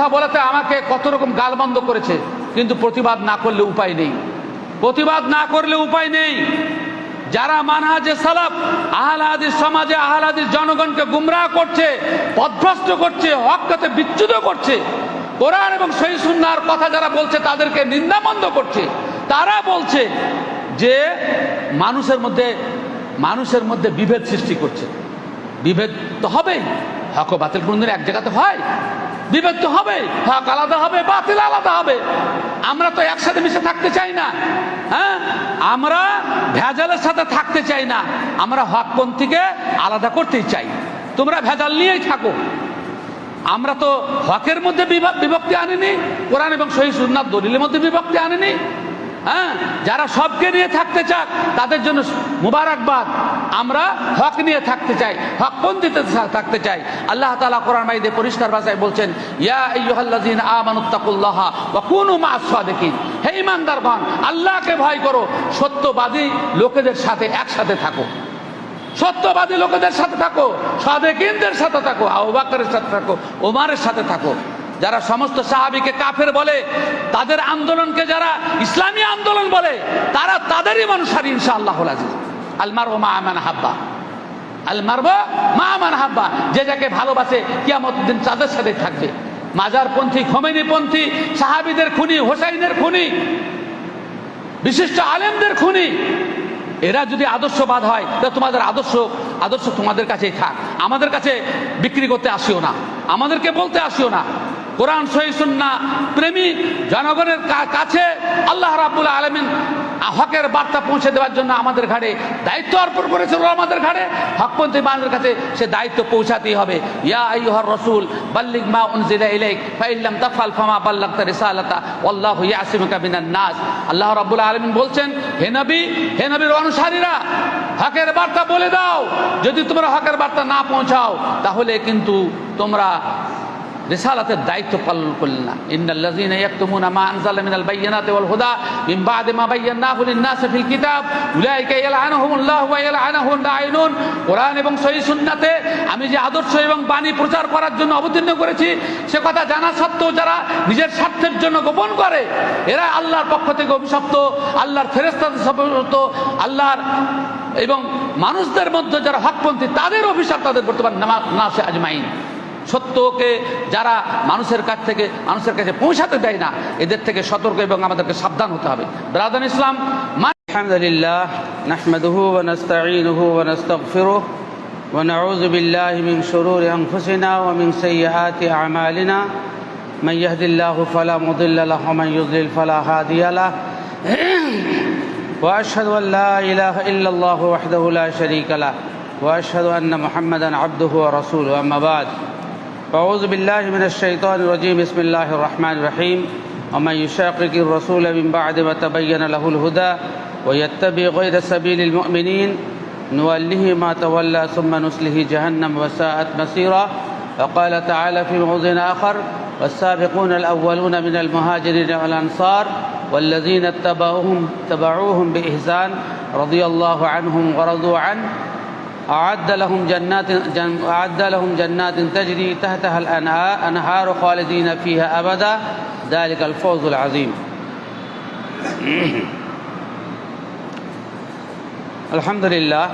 কথা বলাতে আমাকে কত রকম গালমন্দ করেছে, কিন্তু প্রতিবাদ না করলে উপায় নেই, প্রতিবাদ না করলে উপায় নেই। যারা মানহাজে সালাফ আহলে হাদিস সমাজে আহলে হাদিস জনগণকে গুমরাহ করছে, পথভ্রষ্ট করছে, হককে বিচ্যুত করছে, কোরআন এবং সহিহ সুন্নাহর কথা যারা বলছে তাদেরকে নিন্দামন্দ করছে, তারা বলছে যে মানুষের মধ্যে বিভেদ সৃষ্টি করছে। বিভেদ তো হবেই, হক ও বাতিল কোনদিন এক জায়গাতে হয়? বিভেদ তো হবে, হক আলাদা হবে, বাতিল আলাদা হবে। আমরা তো একসাথে মিশে থাকতে চাই না, হ্যাঁ, আমরা ভেজালের সাথে থাকতে চাই না, আমরা হকপন্থীকে আলাদা করতেই চাই। তোমরা ভেজাল নিয়েই থাকো, আমরা তো হকের মধ্যে বিভক্তি আনিনি, কোরআন এবং সহিহ সুন্নাহর দলিলের মধ্যে বিভক্তি আনিনি। হ্যাঁ, যারা সবকে নিয়ে থাকতে চাক তাদের জন্য মুবারকবাদ। আমরা হক নিয়ে থাকতে চাই, হকপন্থীতে থাকতে চাই। আল্লাহ তাআলা কোরআন মাজিদে পরিষ্কার ভাষায় বলছেন, ইয়া আইয়ুহাল্লাযীনা আমানুত্তাকুল্লাহা ওয়া কুনু মা'আস সাদিকিন, হে ঈমানদারগণ আল্লাহকে ভয় করো, সত্যবাদী লোকেদের সাথে একসাথে থাকো, সত্যবাদী লোকেদের সাথে থাকো, সাদেকিনদের সাথে থাকো, আবু বকরের সাথে থাকো, ওমরের সাথে থাকো। যারা সমস্ত সাহাবীকে কাফের বলে, তাদের আন্দোলনকে যারা ইসলামী আন্দোলন বলে, তারা তাদেরই অনুসারী ইনশাআল্লাহুল আজিজ। আল মারউ মা মান হাব্বা, আল মারউ মা মান হাব্বা, যে যাকে ভালোবাসে কিয়ামতের দিন তাদের সাথে থাকবে। মাজারপন্থী, খোমেনিপন্থী, সাহাবীদের খুনি, হোসাইনের খুনি, বিশিষ্ট আলেমদের খুনি, এরা যদি আদর্শবাদ হয় তাহলে তোমাদের আদর্শ তোমাদের কাছেই থাক, আমাদের কাছে বিক্রি করতে আসিও না, আমাদেরকে বলতে আসিও না। কোরআন সহিহ সুন্নাহ প্রেমী জনগণের কাছে আল্লাহ রাব্বুল আলামিন হকের বার্তা পৌঁছে দেওয়ার জন্য আমাদের ঘাড়ে দায়িত্ব অর্পণ করেছিল, আমাদের ঘাড়ে হকপন্থী মানুষের কাছে সে দায়িত্ব পৌঁছাতেই হবে। ইয়া আইয়ুহার রাসূল বাল্লিগ মা উনজিলা ইলাইক ফাইল্লাম তাফআল ফামা বাল্লাগতা রিসালাতা ওয়াল্লাহু ইয়াসিমুকা মিনান নাস। আল্লাহ রাব্বুল আলামিন বলছেন, হে নবীর অনুসারীরা হকের বার্তা বলে দাও, যদি তোমরা হকের বার্তা না পৌঁছাও তাহলে কিন্তু তোমরা রিসালাতের দায়িত্ব পালন করলেন না। ইন্নাল্লাযীনা ইয়াকতুমুনা মা আনজালা মিনাল বায়্যিনাতি ওয়াল হুদা মিন বা'দি মা বায়্যানাহু লিন-নাসি ফিল কিতাব উলাইকা ইয়ালআনুহুমুল্লাহু ওয়া ইয়ালআনুহুম লাঈনুন। কোরআন এবং সহিহ সুন্নাতে আমি যে আদর্শ এবং বাণী প্রচার করার জন্য অবতীর্ণ করেছি, সে কথা জানা সত্ত্বেও যারা নিজের স্বার্থের জন্য গোপন করে, এরা আল্লাহর পক্ষ থেকে অভিশপ্ত, আল্লাহর ফেরেশতাদের অভিশপ্ত, আল্লাহর এবং মানুষদের মধ্যে যারা হকপন্থী তাদের অভিশাপ তাদের বর্তমান নাসে আজমাইন। সত্যকে যারা মানুষের কাছে পৌঁছাতে দেয় না, এদের থেকে সতর্ক এবং আমাদেরকে সাবধান হতে হবে। ব্রাদার ইসলাম, আলহামদুলিল্লাহ নাহমাদুহু ওয়া নাস্তাঈনুহু ওয়া নাস্তাগফিরুহু ওয়া নাউযু বিল্লাহি মিন শুরুরি আনফুসিনা ওয়া মিন সাইয়্যাতি আ'মালিনা মান ইয়াহদিল্লাহু ফালা মুদিল্লা লাহু ওয়া মান ইউদ্লিল ফালা হাদিয়া লাহু ওয়া আশহাদু আন লা ইলাহা ইল্লাল্লাহু ওয়াহদাহু লা শারীকা লাহু ওয়া আশহাদু আন্না মুহাম্মাদান আবদুহু ওয়া রাসূলুহু। আম্মা বা'দ। أعوذ بالله من الشيطان الرجيم. بسم الله الرحمن الرحيم. ومن يشاقق الرسول من بعد ما تبين له الهدى ويتبع غير سبيل المؤمنين نوله ما تولى ثم نصله جهنم وساءت مصيرا. وقال تعالى في موضع آخر والسابقون الأولون من المهاجرين والأنصار والذين اتبعوهم بإحسان رضي الله عنهم ورضوا عنه أعد لهم جنات تجري تحتها الأنهار خالدين فيها أبدا ذلك الفوز العظيم. আলহামদুলিল্লাহ,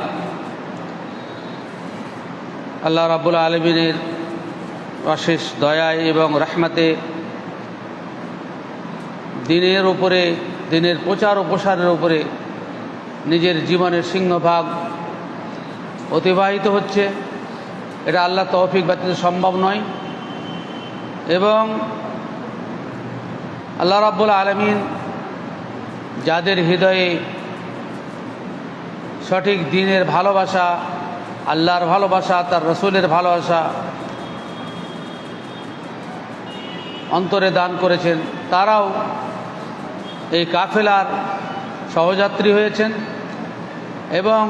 আল্লাহ রাব্বুল আলামিনের অশেষ দয়ায় এবং রহমতে দিনের প্রচার ও প্রসারের উপরে নিজের জীবনের সিংহভাগ অতিবাহিত হচ্ছে। এটা আল্লাহ তৌফিক ব্যতীত সম্ভব নয়। এবং আল্লাহ রাব্বুল আলামিন যাদের হৃদয়ে সঠিক দ্বীনের ভালোবাসা, আল্লাহর ভালোবাসা, তার রসুলের ভালোবাসা অন্তরে দান করেছেন, তারাও এই কাফেলার সহযাত্রী হয়েছেন এবং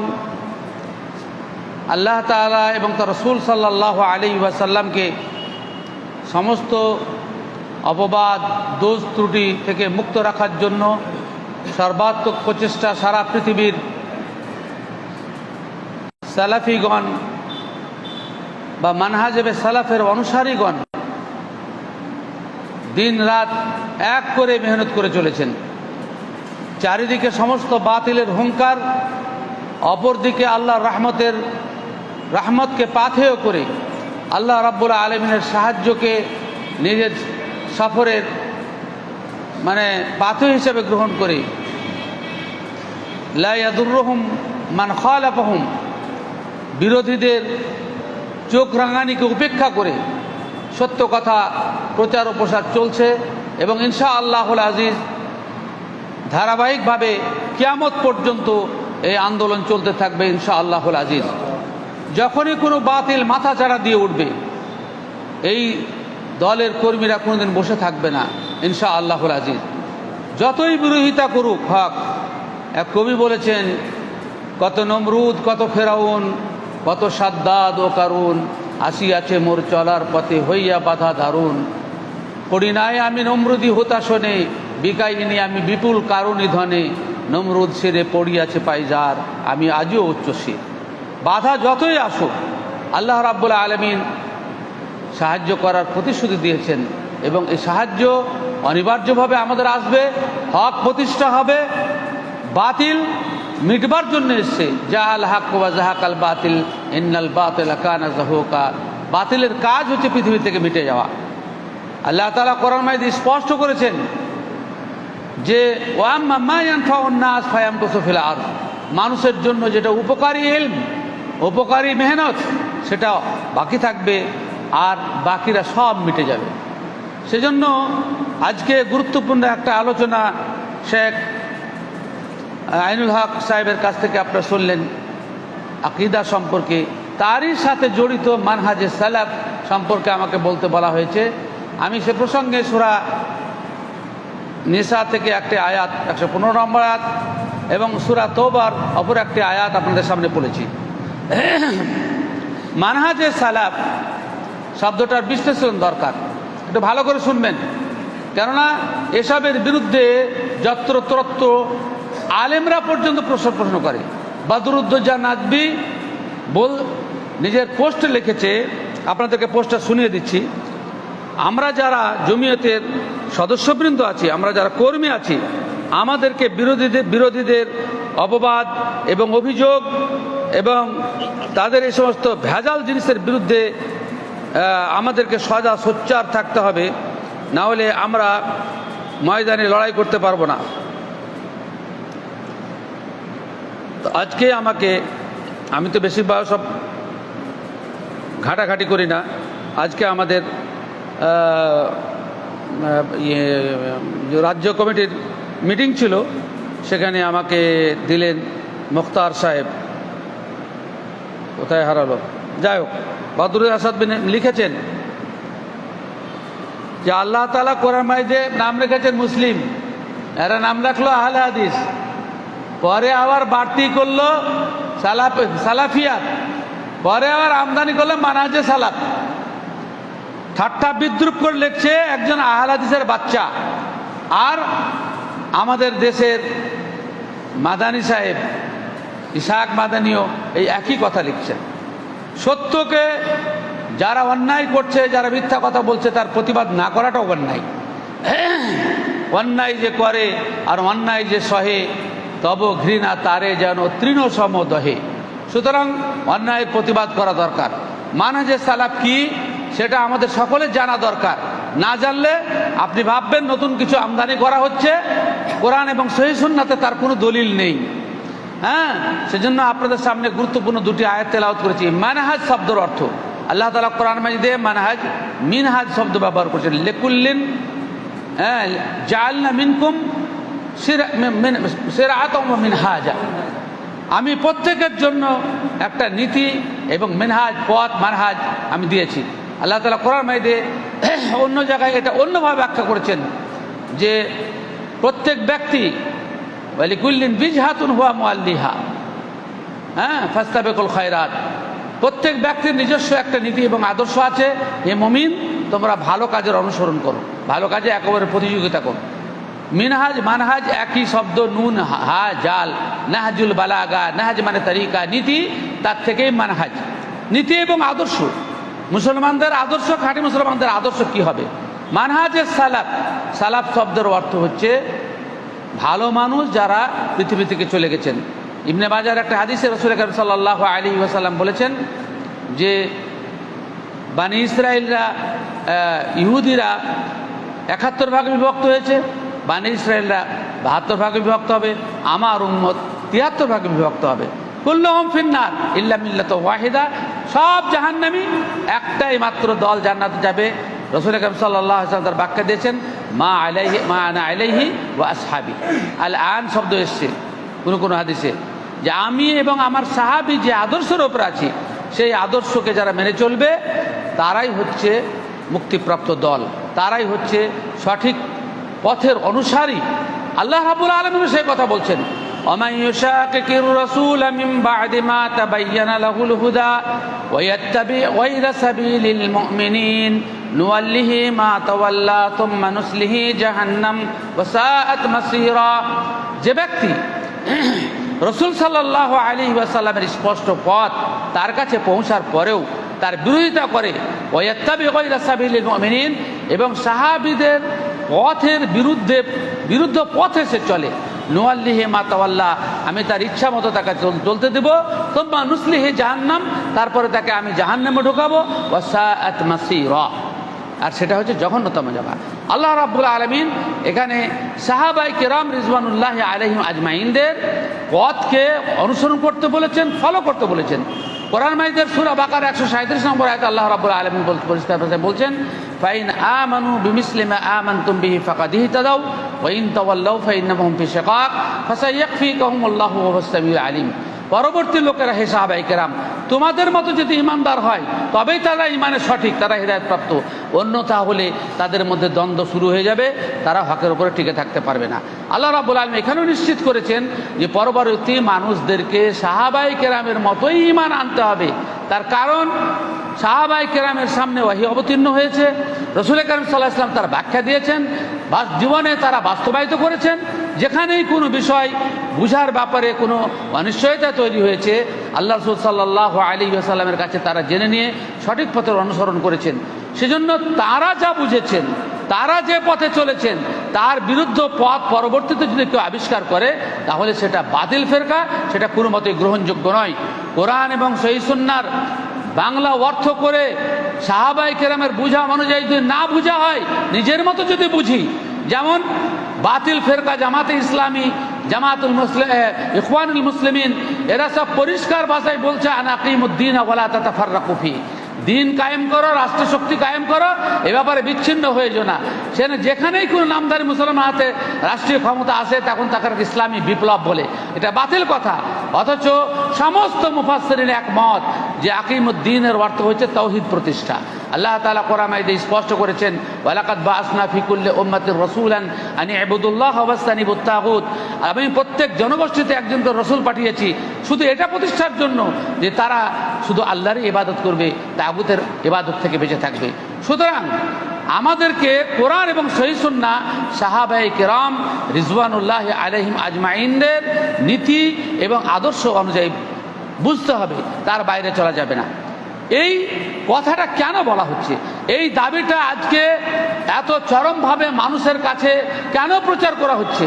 আল্লাহ তাআলা এবং তার রাসূল সাল্লাল্লাহু আলাইহি ওয়াসাল্লামকে সমস্ত অপবাদ, দোষ ত্রুটি থেকে মুক্ত রাখার জন্য সর্বাত্মক প্রচেষ্টা সারা পৃথিবীর সালাফিগণ বা মানহাজে সালাফের অনুসারীগণ দিন রাত এক করে মেহনত করে চলেছেন। চারিদিকে সমস্ত বাতিলের হুঙ্কার, অপরদিকে আল্লাহর রহমতকে পাথেয় করে আল্লাহ রাব্বুল আলামিনের সাহায্যকে নিজের সফরের পাথেয় হিসেবে গ্রহণ করে লা ইয়াদুররুহুম মান খালাফাহুম, বিরোধীদের চোখ রাঙানিকে উপেক্ষা করে সত্য কথা প্রচার ও প্রসার চলছে এবং ইনশাআল্লাহুল আজিজ ধারাবাহিকভাবে কিয়ামত পর্যন্ত এই আন্দোলন চলতে থাকবে ইনশাআল্লাহুল আজিজ। যখনই কোনো বাতিল মাথাচাড়া দিয়ে উঠবে, এই দলের কর্মীরা কোনোদিন বসে থাকবে না ইনশাআল্লাহুল আজিজ। যতই বিরোধিতা করুক হক, এক কবি বলেছেন, কত নমরুদ কত ফেরাউন কত সাদ্দাদ ও কারুন, আসিয়াছে মোর চলার পথে হইয়া বাধা দারুণ। করি নাই আমি নমরুদি হতাশনে, বিকাইনি আমি বিপুল কারণী ধনে, নমরুদ সেরে পড়িয়াছে পাইজার, আমি আজও উচ্চশীর। বাধা যতই আসুক আল্লাহ রাব্বুল আলামিন সাহায্য করার প্রতিশ্রুতি দিয়েছেন এবং এই সাহায্য অনিবার্যভাবে আমাদের আসবে। হক প্রতিষ্ঠা হবে, বাতিল মিটবার জন্য এসছে। জাহাল হক ওয়া জাহাকাল বাতিল ইন্নাল বাতিলা কানা যাহুকা, বাতিলের কাজ হচ্ছে পৃথিবী থেকে মিটে যাওয়া। আল্লাহ তাআলা কোরআন মাজিদে স্পষ্ট করেছেন যে ওয়াম্মা মা ইয়ানফাউন নাস ফায়ামকুসু ফিল আরদ, মানুষের জন্য যেটা উপকারী ইলম, উপকারী মেহনত, সেটা বাকি থাকবে আর বাকিরা সব মিটে যাবে। সেজন্য আজকে গুরুত্বপূর্ণ একটা আলোচনা শেখ আইনুল হক সাহেবের কাছ থেকে আপনারা শুনলেন আকীদা সম্পর্কে, তারই সাথে জড়িত মানহাজে সালাফ সম্পর্কে আমাকে বলতে বলা হয়েছে। আমি সে প্রসঙ্গে সূরা নিসা থেকে একটি আয়াত 115 নম্বর আয়াত এবং সূরা তওবার অপর একটি আয়াত আপনাদের সামনে পড়েছি। মানহাজে সালাফ শব্দটার বিশ্লেষণ দরকার, একটু ভালো করে শুনবেন, কেননা এসবের বিরুদ্ধে যত্রতত্র আলেমরা পর্যন্ত প্রশ্ন করে। বদরুদ্দোজা নাদবি নিজের পোস্টে লিখেছে, আপনাদেরকে পোস্টটা শুনিয়ে দিচ্ছি। আমরা যারা জমিয়তের সদস্যবৃন্দ আছি, আমরা যারা কর্মী আছি, আমাদেরকে বিরোধীদের অপবাদ এবং অভিযোগ এবং তাদের এই সমস্ত ভেজাল জিনিসের বিরুদ্ধে আমাদেরকে সদা সোচ্চার থাকতে হবে, না হলে আমরা ময়দানে লড়াই করতে পারবো না। তো আজকে আমি তো বেশিরভাগ সব ঘাটাঘাটি করি না। আজকে আমাদের রাজ্য কমিটির মিটিং ছিল, সেখানে আমাকে দিলেন মুখতার সাহেব, কোথায় হারালো, যাই হোক, বদরুল আসাদ লিখেছেন যে আল্লাহ তাআলা কোরআন মাজিদে নাম রেখেছেন মুসলিম, এরা নাম রাখলো আহলে হাদিস, পরে আবার বাড়তি করলো সালাফিয়াত, পরে আবার আমদানি করলো মানহাজে সালাফ। ঠাট্টা বিদ্রুপ করে লিখছে একজন আহলে হাদিসের বাচ্চা। আর আমাদের দেশের মাদানী সাহেব ইসহাক মাদানীও এই একই কথা লিখছেন। সত্যকে যারা অন্যায় করছে, যারা মিথ্যা কথা বলছে, তার প্রতিবাদ না করাটাও অন্যায়। অন্যায় যে করে আর অন্যায় যে সহে, তব ঘৃণা তারে যেন তৃণ সম দহে। সুতরাং অন্যায়ের প্রতিবাদ করা দরকার। মানহাজে সালাফ কি সেটা আমাদের সকলের জানা দরকার। না জানলে আপনি ভাববেন নতুন কিছু আমদানি করা হচ্ছে, কোরআন এবং সহিহ সুন্নাতে তার কোনো দলিল নেই। সেজন্য আপনাদের সামনে গুরুত্বপূর্ণ দুটি আয়াত তেলাওয়াত করেছি। মানহাজ শব্দের অর্থ, আল্লাহ তাআলা কোরআন মাজিদে মানহাজ মিনহাজ শব্দ ব্যবহার করেছেন। লিকুল্লিন জাআলনা মিনকুম শিরআতাম ওয়া মিনহাজা, আমি প্রত্যেকের জন্য একটা নীতি এবং মিনহাজ, পথ, মানহাজ আমি দিয়েছি। আল্লাহ তাআলা কোরআন মাজিদে অন্য জায়গায় এটা অন্যভাবে ব্যাখ্যা করেছেন যে প্রত্যেক ব্যক্তি ওয়ালিকুল্লিন বিজহাতুন হুয়া মুআল্লিহা, ফাস্তাবিকুল খায়রাত, প্রত্যেক ব্যক্তির নিজস্ব একটা নীতি এবং আদর্শ আছে। হে মুমিন, তোমরা ভালো কাজের অনুসরণ করো, ভালো কাজে একেবারে প্রতিযোগিতা করো। মিনহাজ মানহাজ একই শব্দ, নুন হা জাল, নাহজুল বালাগা, নাহজ মানে তরিকা, নীতি, তার থেকেই মানহাজ, নীতি এবং আদর্শ। মুসলমানদের আদর্শ, খাঁটি মুসলমানদের আদর্শ কি হবে? মানহাজে সালাফ, সালাফ শব্দের অর্থ হচ্ছে ভালো মানুষ যারা পৃথিবী থেকে চলে গেছেন। ইবনে বাজার একটা হাদিসে রাসূল আকরাম সাল্লাল্লাহু আলাইহি ওয়াসাল্লাম বলেছেন যে বানি ইসরায়েলরা, ইহুদিরা 71 ভাগে বিভক্ত হয়েছে, বানি ইসরায়েলরা 72 ভাগে বিভক্ত হবে, আমার উম্মত 73 ভাগে বিভক্ত হবে। কুল্লুহুম ফিন্নার ইল্লা মিল্লাত ওয়াহিদা, সব জাহান্নামী, একটাই মাত্র দল জান্নাতে যাবে। রাসূল আকরাম সাল্লাল্লাহু আলাইহি ওয়াসাল্লাম তার ব্যাখ্যা দিয়েছেন মা আনা আলাইহি ওয়া আসহাবি। আল আন শব্দ এসছে কোনো হাদিসে যে আমি এবং আমার সাহাবী যে আদর্শের ওপর আছি, সেই আদর্শকে যারা মেনে চলবে তারাই হচ্ছে মুক্তিপ্রাপ্ত দল, তারাই হচ্ছে সঠিক পথের অনুসারী। আল্লাহ রাব্বুল আলামিন সেই কথা বলছেন, ومن يشاقق الرسول من بعد ما تبين له الهدى ويتبع غير سبيل المؤمنين نوله ما تولى ثم نصله جهنم وساءت مصيرا। যে ব্যক্তি রাসূল সাল্লাল্লাহু আলাইহি ওয়াসাল্লামের স্পষ্ট পথ তার কাছে পৌঁছার পরেও তার বিরোধিতা করে, ওয়াত্তাবি গায়রা সাবিলিল মুমিনিন, এবং সাহাবীদের পথের বিরুদ্ধ পথে সে চলে, নুয়াল্লিহি মা তাওয়াল্লা, আমি তার ইচ্ছা মতো তাকে চলতে দেব, তুম্মা নুসলিহি জাহান্নাম, তারপরে তাকে আমি জাহান্নামে ঢোকাবো, ওয়াসাআত মাসীরা, আর সেটা হচ্ছে জঘন্যতম জায়গা। আল্লাহ রাব্বুল আলামিন এখানে সাহাবায়ে কেরাম রিজওয়ানুল্লাহি আলাইহিম আজমাইনদের পথকে অনুসরণ করতে বলেছেন, ফলো করতে বলেছেন। কোরআন মাজিদের সূরা বাকারা 137 নম্বর আয়াতে আল্লাহ রাব্বুল আলামিন পরিষ্কার ভাষায় বলছেন, ফাইন আমানু বিমিসলি মা আমানতুম বিহি ফাকাদ ইহতাদাউ ওয়া ইন তাওয়াল্লাউ ফাইন্নাহুম ফি শিকাক ফাসায়াকফিকুহুমুল্লাহু ওয়া হুয়াস সামিউল আলিম। পরবর্তী লোকেরা, হে সাহাবায়ে কেরাম, তোমাদের মতো যদি ইমানদার হয় তবেই তারা ইমানে সঠিক, তারা হিদায়াতপ্রাপ্ত, অন্যথা হলে তাদের মধ্যে দ্বন্দ্ব শুরু হয়ে যাবে, তারা হকের উপরে টিকে থাকতে পারবে না। আল্লাহ রাব্বুল আলামিন এখানেও নিশ্চিত করেছেন যে পরবর্তী মানুষদেরকে সাহাবায়ে কেরামের মতোই ইমান আনতে হবে। তার কারণ সাহাবায়ে কেরামের সামনে ওহী অবতীর্ণ হয়েছে, রাসূল কারীম সাল্লাল্লাহু আলাইহি ওয়াসাল্লাম তার ব্যাখ্যা দিয়েছেন, জীবনে তারা বাস্তবায়িত করেছেন। যেখানেই কোনো বিষয় বুঝার ব্যাপারে কোনো অনিশ্চয়তা তৈরি হয়েছে, আল্লাহ রাসূল সাল্লাল্লাহু আলাইহি ওয়াসাল্লামের কাছে তারা জেনে নিয়ে সঠিক পথের অনুসরণ করেছেন। সেজন্য তারা যা বুঝেছেন, তারা যে পথে চলেছেন, তার বিরুদ্ধ পথ পরবর্তীতে যদি কেউ আবিষ্কার করে তাহলে সেটা বাতিল ফেরকা, সেটা কোনো মতেই গ্রহণযোগ্য নয়। কোরআন এবং সহিহ সুন্নাহর বাংলা অর্থ করে সাহাবায়ে কেরামের বুঝা অনুযায়ী যদি না বুঝা হয়, নিজের মতো যদি বুঝি, যেমন বাতিল ফেরকা জামাতে ইসলামী, জামাতুল মুসলিম, ইখওয়ানুল মুসলিমিন, এরা সব পরিষ্কার ভাষায় বলছে আন আকিমুদ্দিন ওয়া লা তাতাফাররাকু ফি, দিন কায়েম করো, রাষ্ট্রশক্তি কায়েম করো, এ ব্যাপারে বিচ্ছিন্ন হয়ে যাও না। সেখানে যেখানেই কোনো নামধারী মুসলমান হাতে রাষ্ট্রীয় ক্ষমতা আসে তখন তাকে ইসলামী বিপ্লব বলে, এটা বাতিল কথা। অথচ সমস্ত মুফাসসিরিন একমত যে আকিমুদ্দিনের অর্থ হচ্ছে তাওহীদ প্রতিষ্ঠা। আল্লাহ তাআলা কোরআন মাজিদে স্পষ্ট করেছেন, ওয়ালাকাদ বাআসনা ফি কুল্লি উম্মাতির রাসূলান আন ইবুদুল্লাহ ওয়াসতানিবুত তাগুত, আমি প্রত্যেক জনগোষ্ঠীতে একজন করে রাসূল পাঠিয়েছি শুধু এটা প্রতিষ্ঠার জন্য যে তারা শুধু আল্লাহরই ইবাদত করবে, তাগুতের ইবাদত থেকে বেঁচে থাকবে। সুতরাং আমাদেরকে কোরআন এবং সহিহ সুন্নাহ সাহাবায়ে কেরাম রিজওয়ানুল্লাহি আলাইহিম আজমাইনদের নীতি এবং আদর্শ অনুযায়ী বুঝতে হবে, তার বাইরে চলা যাবে না। এই কথাটা কেন বলা হচ্ছে, এই দাবিটা আজকে এত চরমভাবে মানুষের কাছে কেন প্রচার করা হচ্ছে?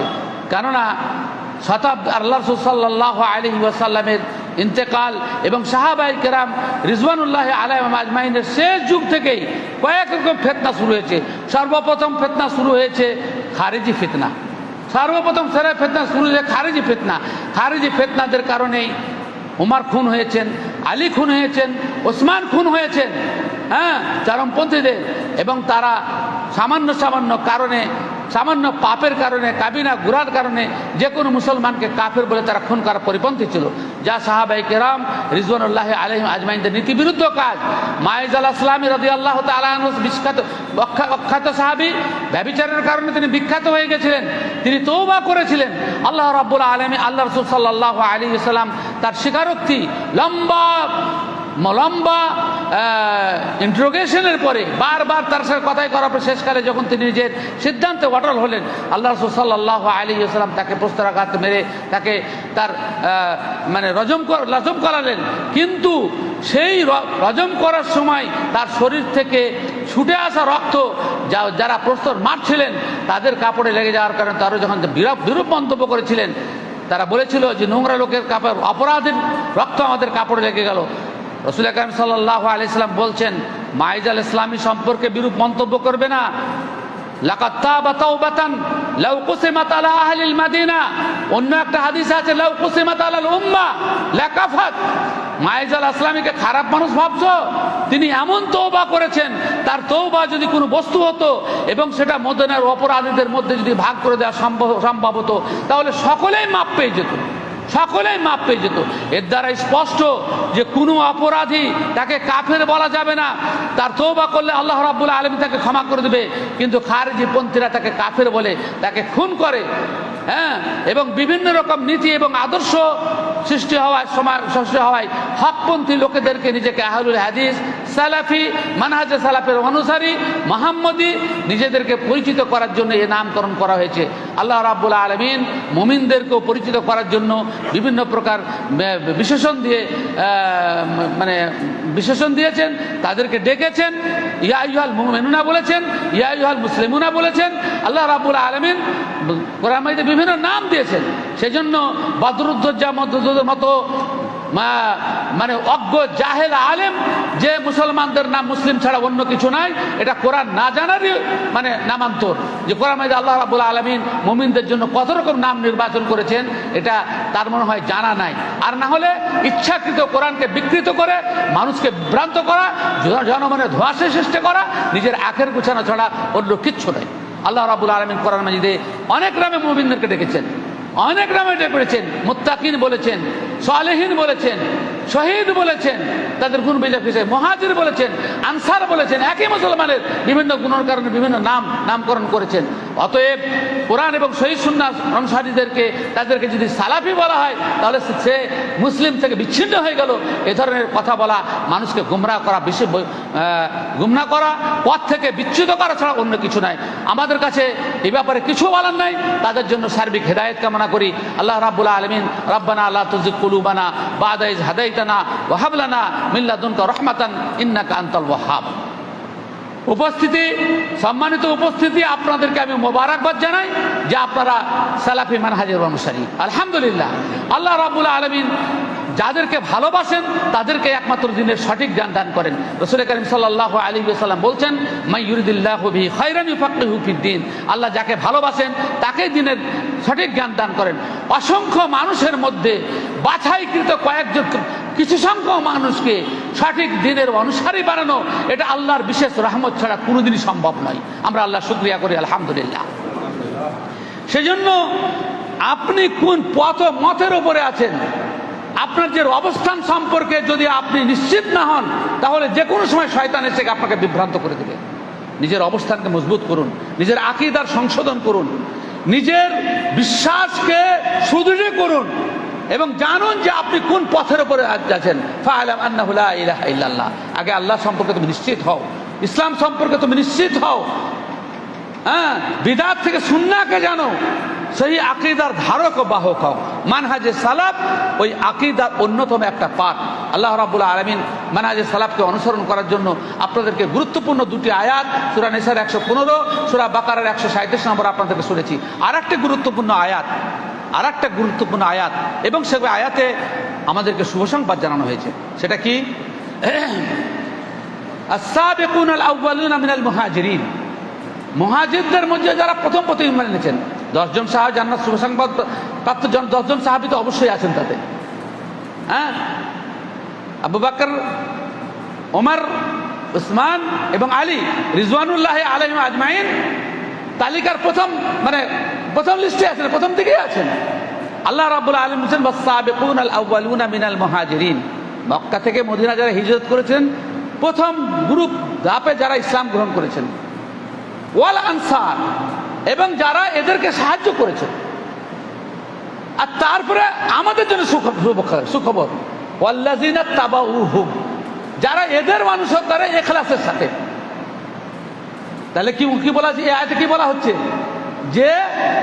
কেননা আল্লাহ রাসূল সাল্লাল্লাহু আলাইহি ওয়াসাল্লামের ইন্তেকাল এবং সাহাবায়ে কেরাম রিজওয়ানুল্লাহি আলাইহিম আজমাইনের শেষ যুগ থেকেই কয়েক রকম ফিতনা শুরু হয়েছে। সর্বপ্রথম ফিতনা শুরু হয়েছে খারিজি ফিতনা, সর্বপ্রথম সেরা ফিতনা শুরু হয়েছে খারিজি ফিতনা। খারিজি ফিতনাদের কারণেই উমর খুন হয়েছেন, আলী খুন হয়েছেন, ওসমান খুন হয়েছেন, চরমপন্থীদের, এবং তারা সামান্য কারণে, সামান্য পাপের কারণে, কাবিনা গুনার কারণে যে কোনো মুসলমানকে কাফের বলে তারা খুন করার পরিপন্থী ছিল, যা সাহাবায়ে কেরাম রিজওয়ানুল্লাহি আলাইহিম আজমাইনদের নীতি বিরুদ্ধ কাজ। মাইজ আল আসলামী রাদিয়াল্লাহু তাআলা আনহু বিখ্যাত সাহাবী, ব্যভিচারের কারণে তিনি বিখ্যাত হয়ে গেছিলেন, তিনি তওবা করেছিলেন। আল্লাহ রাব্বুল আলামিন, আল্লাহ রাসূল সাল্লাল্লাহু আলাইহি ওয়াসাল্লাম তার স্বীকারোক্তি লম্বা ইন্টারোগেশনের পরে বারবার তার সাথে কথাই করার পর শেষকালে যখন তিনি নিজের সিদ্ধান্তে অটল হলেন, আল্লাহ রাসূল সাল্লাল্লাহু আলাইহি ওয়াসাল্লাম তাকে প্রস্তরাঘাত মেরে তাকে তার মানে রজম করালেন। কিন্তু সেই রজম করার সময় তার শরীর থেকে ছুটে আসা রক্ত যারা প্রস্তর মারছিলেন তাদের কাপড়ে লেগে যাওয়ার কারণে তারা যখন বিরূপ মন্তব্য করেছিলেন, তারা বলেছিল যে নোংরা লোকের কাপড়, অপরাধীর রক্ত আমাদের কাপড়ে লেগে গেল। রাসূল আকরাম সাল্লাল্লাহু আলাইহি সাল্লাম বলছেন, মাইজ আল ইসলামী সম্পর্কে বিরূপ মন্তব্য করবে না। লাকাদ তাবা তাওবাতান লাউ কুসিমাত আলা আহলিল মাদিনা, অন্য একটা হাদিসে আছে লাউ কুসিমাত আলাল উম্মাহ লাকাফাত। মাইজ আল ইসলামীকে খারাপ মানুষ ভাবছো? তিনি এমন তওবা করেছেন, তার তওবা যদি কোনো বস্তু হতো এবং সেটা মদিনার অপরাধীদের মধ্যে যদি ভাগ করে দেওয়া সম্ভব হতো, তাহলে সকলেই মাপ পেয়ে যেত, সকলেই মাপ পেয়ে যেত। এর দ্বারা স্পষ্ট যে কোনো অপরাধী তাকে কাফের বলা যাবে না, তার তওবা করলে আল্লাহ রাব্বুল আলামিন তাকে ক্ষমা করে দেবে। কিন্তু খারিজি পন্থীরা তাকে কাফের বলে, তাকে খুন করে, হ্যাঁ, এবং বিভিন্ন রকম নীতি এবং আদর্শ সৃষ্টি হওয়ায় হকপন্থী লোকেদেরকে নিজেকে আহলুল হাদিস, সালাফি, মানহাজে সালাফের অনুসারী, মুহাম্মদী নিজেদেরকে পরিচিত করার জন্য এ নামকরণ করা হয়েছে। আল্লাহ রাব্বুল আলামিন মুমিনদেরকেও পরিচিত করার জন্য বিভিন্ন প্রকার বিশেষণ দিয়ে বিশেষণ দিয়েছেন, তাদেরকে ডেকেছেন, ইয়া আইয়ুহাল মুমিনুনা বলেছেন, ইয়া আইয়ুহাল মুসলিমুনা বলেছেন। আল্লাহ রাব্বুল আলামিন কোরআন মাজিদে বিভিন্ন নাম দিয়েছেন। সেজন্য বদরুদ্দোজা মতো মানে অজ্ঞ জাহেল আলেম যে মুসলমানদের নাম মুসলিম ছাড়া অন্য কিছু নাই, এটা কোরআন না জানারই মানে নামান্তর। যে কোরআন মাজিদে আল্লাহ রাব্বুল আলামিন মুমিনদের জন্য কত রকম নাম নির্বাচন করেছেন, এটা তার মনে হয় জানা নাই। আর না হলে ইচ্ছাকৃত কোরআনকে বিকৃত করে মানুষকে বিভ্রান্ত করা, জনমনে ধোঁয়াশা সৃষ্টি করা, নিজের আখের গুছানো ছাড়া অন্য কিচ্ছু নাই। আল্লাহ রাব্বুল আলামিন কোরআন মাজিদে অনেক নামে মুমিনদেরকে ডেকেছেন, অনেক নামে ডেকেছেন। মুত্তাকিন বলেছেন, সালেহিন বলেছেন, শহীদ বলেছেন, তাদের গুণ বেজায় মুহাজির বলেছেন, আনসার বলেছেন। একই মুসলমানের বিভিন্ন গুণের কারণে বিভিন্ন নামকরণ করেছেন। অতএব কোরআন এবং সহিহ সুন্নাহ অনুসারীদেরকে তাদেরকে যদি সালাফি বলা হয়, তাহলে সে মুসলিম থেকে বিচ্ছিন্ন হয়ে গেল। এ ধরনের কথা বলা মানুষকে গুমরাহ করা, গুমরাহ করা, পথ থেকে বিচ্যুত করা ছাড়া অন্য কিছু নাই। আমাদের কাছে এই ব্যাপারে কিছু বলার নাই, তাদের জন্য সার্বিক হেদায়েত কামনা করি। আল্লাহ রাব্বুল আলামিন রব্বানা লা তুযিগ কুলুবানা বা'দা ইয হাদাইতানা ওয়া হাব লানা মিন লাদুনকা রাহমাতান ইন্নাকা আনতাল ওয়াহ্হাব। সম্মানিত উপস্থিতি, আপনাদেরকে আমি মোবারকবাদ জানাই যে আপনারা সালাফি মানহাজের অনুসারী। আলহামদুলিল্লাহ, আল্লাহ রাব্বুল আলামিন যাদেরকে ভালোবাসেন তাদেরকে একমাত্র দিনের সঠিক জ্ঞান দান করেন। রাসূল কারীম সাল্লাল্লাহু আলাইহি ওয়াসাল্লাম বলছেন, মান ইউরিদিল্লাহু বিহি খায়রান ইউফাক্কিহু ফিদ্দীন। আল্লাহ যাকে ভালোবাসেন তাকে দিনের সঠিক জ্ঞান দান করেন। অসংখ্য মানুষের মধ্যে বাছাইকৃত কিছু সংখ্যক মানুষকে সঠিক দিনের অনুসারী বানানো, এটা আল্লাহর বিশেষ রহমত ছাড়া কোনোদিনই সম্ভব নয়। আমরা আল্লাহ শুকরিয়া করি, আলহামদুলিল্লাহ। সেজন্য আপনি কোন মতের উপরে আছেন, আপনার যে অবস্থান সম্পর্কে যদি আপনি নিশ্চিত না হন, তাহলে যে কোনো সময় শয়তান এসে আপনাকে বিভ্রান্ত করে দেবে। নিজের অবস্থানকে মজবুত করুন, নিজের আকীদার সংশোধন করুন, নিজের বিশ্বাসকে সুদৃঢ় করুন এবং জানুন যে আপনি কোন পথের উপরে আছেন। ফাআলাম আন্নাহু লা ইলাহা ইল্লাল্লাহ। আগে আল্লাহ সম্পর্কে তুমি নিশ্চিত হও, ইসলাম সম্পর্কে তুমি নিশ্চিত হও, হ্যাঁ, বিদআত থেকে সুন্নাহকে জানো, সেই আকীদার ধারক ও বাহক হও। মানহাজে সালাফ ওই আকীদার অন্যতম একটা পাঠ। আল্লাহ রাব্বুল আলামিন মানহাজে সালাফকে অনুসরণ করার জন্য আপনাদেরকে গুরুত্বপূর্ণ দুটি আয়াত, সূরা নিসার 115, সূরা বাকারার 137 নম্বর আপনাদেরকে শুনেছি। আর একটা গুরুত্বপূর্ণ আয়াত এবং সে আয়াতে আমাদেরকে শুভ সংবাদ জানানো হয়েছে। সেটা কি? আস-সাবিকুনাল আউয়ালুনা মিনাল মুহাজিরিন। মুহাজিরদের মধ্যে যারা প্রথম ঈমান এনেছেন, 10 জন সাহাবী জান্নাত শুভ সংবাদ প্রাপ্ত 10 জন সাহাবী তো অবশ্যই আছেন তাতে। হ্যাঁ, আবু বকর, ওমর, উসমান এবং আলী রিজওয়ানুল্লাহি আলাইহিম আজমাইন তালিকার প্রথম লিস্টে আছেন, প্রথম দিকেই আছেন। আল্লাহ রাব্বুল আলামিন বলেন, ওয়াস-সাবিকুনাল আউয়ালুনা মিনাল মুহাজিরিন। মক্কা থেকে মদিনা যারা হিজরত করেছেন, প্রথম গ্রুপ ধাপে যারা ইসলাম গ্রহণ করেছেন, ওয়াল আনসার, এবং যারা এদেরকে সাহায্য করেছেন। আর তারপরে আমাদের জন্য সুখবর, ওয়াল্লাযিনা তাবাউহুম, যারা এদের মানুষ হোক তারা ইখলাসের সাথে। তাহলে কি বলা হচ্ছে, এই আয়াতে কি বলা হচ্ছে যে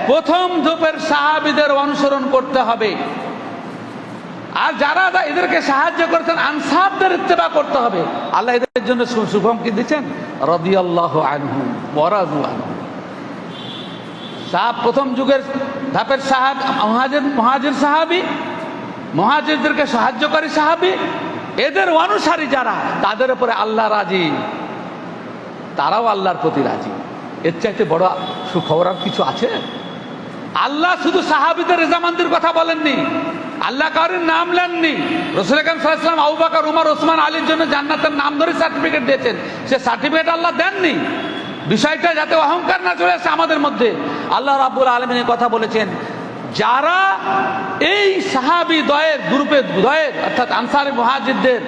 প্রথম ধাপের সাহাবীদের অনুসরণ করতে হবে, আর যারা এদেরকে সাহায্য করতেন আনসারদের ইত্তেবা করতে হবে। আল্লাহ এদের জন্য শুভম কি দিচ্ছেন, রাদিয়াল্লাহু আনহুম ওয়া রাদু আনহু। প্রথম যুগের ধাপের মুহাজির সাহাবী, মুহাজিরদেরকে সাহায্যকারী সাহাবী, এদের অনুসারী যারা, তাদের উপরে আল্লাহ রাজি, তারাও আল্লাহর প্রতি রাজি। এর চাইতে বড় সুখবর আর কিছু আছে? আল্লাহ শুধু সাহাবীদের রেজামন্দির কথা বলেননি, আল্লাহ কারোর নাম নেননি। রাসূল আকরাম সাল্লাল্লাহু আলাইহি ওয়াসাল্লাম আবু বকর, উমর, ওসমান, আলীর জন্য জান্নাতের নাম ধরে সার্টিফিকেট দিয়েছেন। সে সার্টিফিকেট আল্লাহ দেননি। বিষয়টা যাতে অহংকার না চলে আসে আমাদের মধ্যে, আল্লাহ রাব্বুল আলামিন কথা বলেছেন, যারা এই সাহাবী দ্বয়ের গ্রুপে দ্বয়ের অর্থাৎ আনসারী মুহাজিরদের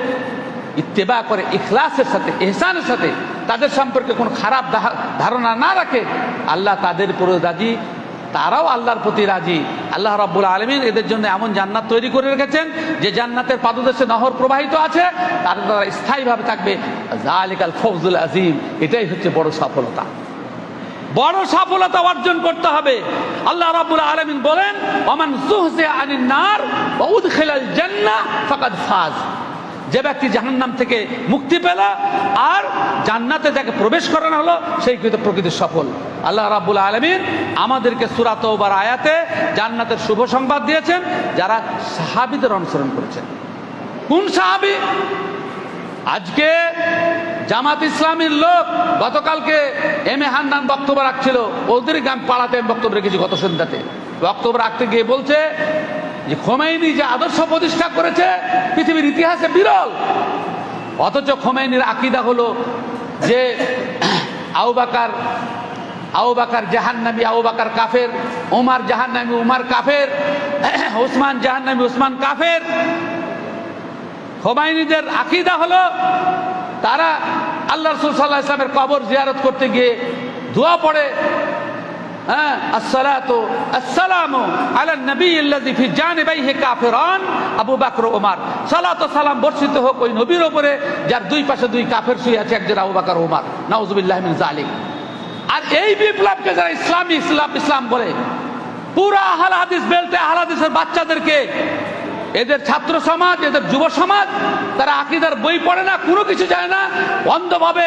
ইত্তেবা করে ইখলাসের সাথে, ইহসানের সাথে, তাদের সম্পর্কে কোনো খারাপ ধারণা না রাখে, আল্লাহ তাদের পুরো রাজি, তারাও আল্লাহর প্রতি রাজি। আল্লাহ রাব্বুল আলামিন এদের জন্য এমন জান্নাত তৈরি করে রেখেছেন যে জান্নাতের পাদদেশে নহর প্রবাহিত আছে, তারা স্থায়ীভাবে থাকবে। যালিকাল ফওজুল আযীম, এটাই হচ্ছে বড় সফলতা। বড় সফলতা অর্জন করতে হবে। আল্লাহ রাব্বুল আলামিন বলেন, ওমান যুহজিহা আনিন নার ওয়া উদখিলাল জান্নাহ ফাকাদ ফাজ। যে ব্যক্তি জাহান্নাম থেকে মুক্তি পেল আর জান্নাতে যাকে প্রবেশ করানো হলো, সেই কিন্তু প্রকৃত সফল। আল্লাহ রাব্বুল আলামিন আমাদেরকে সূরা তাওবার আয়াতে জান্নাতের শুভ সংবাদ দিয়েছেন যারা সাহাবীদের অনুসরণ করেছেন। কোন সাহাবী? আজকে জামাত ইসলামীর লোক গতকালকে এম এ হান্নান বক্তব্য রাখছিল, ওদের গ্রাম পাড়াতে আমি বক্তব্য রেখেছি গত সন্ধ্যাতে। বক্তব্য রাখতে গিয়ে বলছে যে খোমেনি যে আদর্শ প্রতিষ্ঠা করেছে পৃথিবীর ইতিহাসে বিরল, অথচ খোমেনির আকীদা হলো যে আবু বকর জাহান্নামী, আবু বকর কাফের, ওমর জাহান্নামী, ওমর কাফের, ওসমান জাহান্নামী, ওসমান কাফের। খোমেনিদের আকীদা হলো তারা আল্লাহ রাসূল সাল্লাল্লাহু আলাইহি ওয়াসাল্লামের কবর জিয়ারত করতে গিয়ে দোয়া পড়ে, আসসালাতু আসসালামু আলান নবিয়্যিল্লাযী ফি জানিবাইহি কাফিরান আবু বকর ওমর। সালাত ও সালাম বর্ষিত হোক ওই নবীর উপরে যার দুই পাশে দুই কাফের শুয়ে আছে, একজন আবু বকর ওমর, নাউযুবিল্লাহি মিন যালিক। আর এই বিপ্লবকে যারা ইসলাম বলে, পুরা আহলে হাদিস বেলতে আহলে হাদিসের বাচ্চাদেরকে, এদের ছাত্র সমাজ, এদের যুব সমাজ, তারা আকীদার বই পড়ে না, কোনো কিছু জানে না, অন্ধভাবে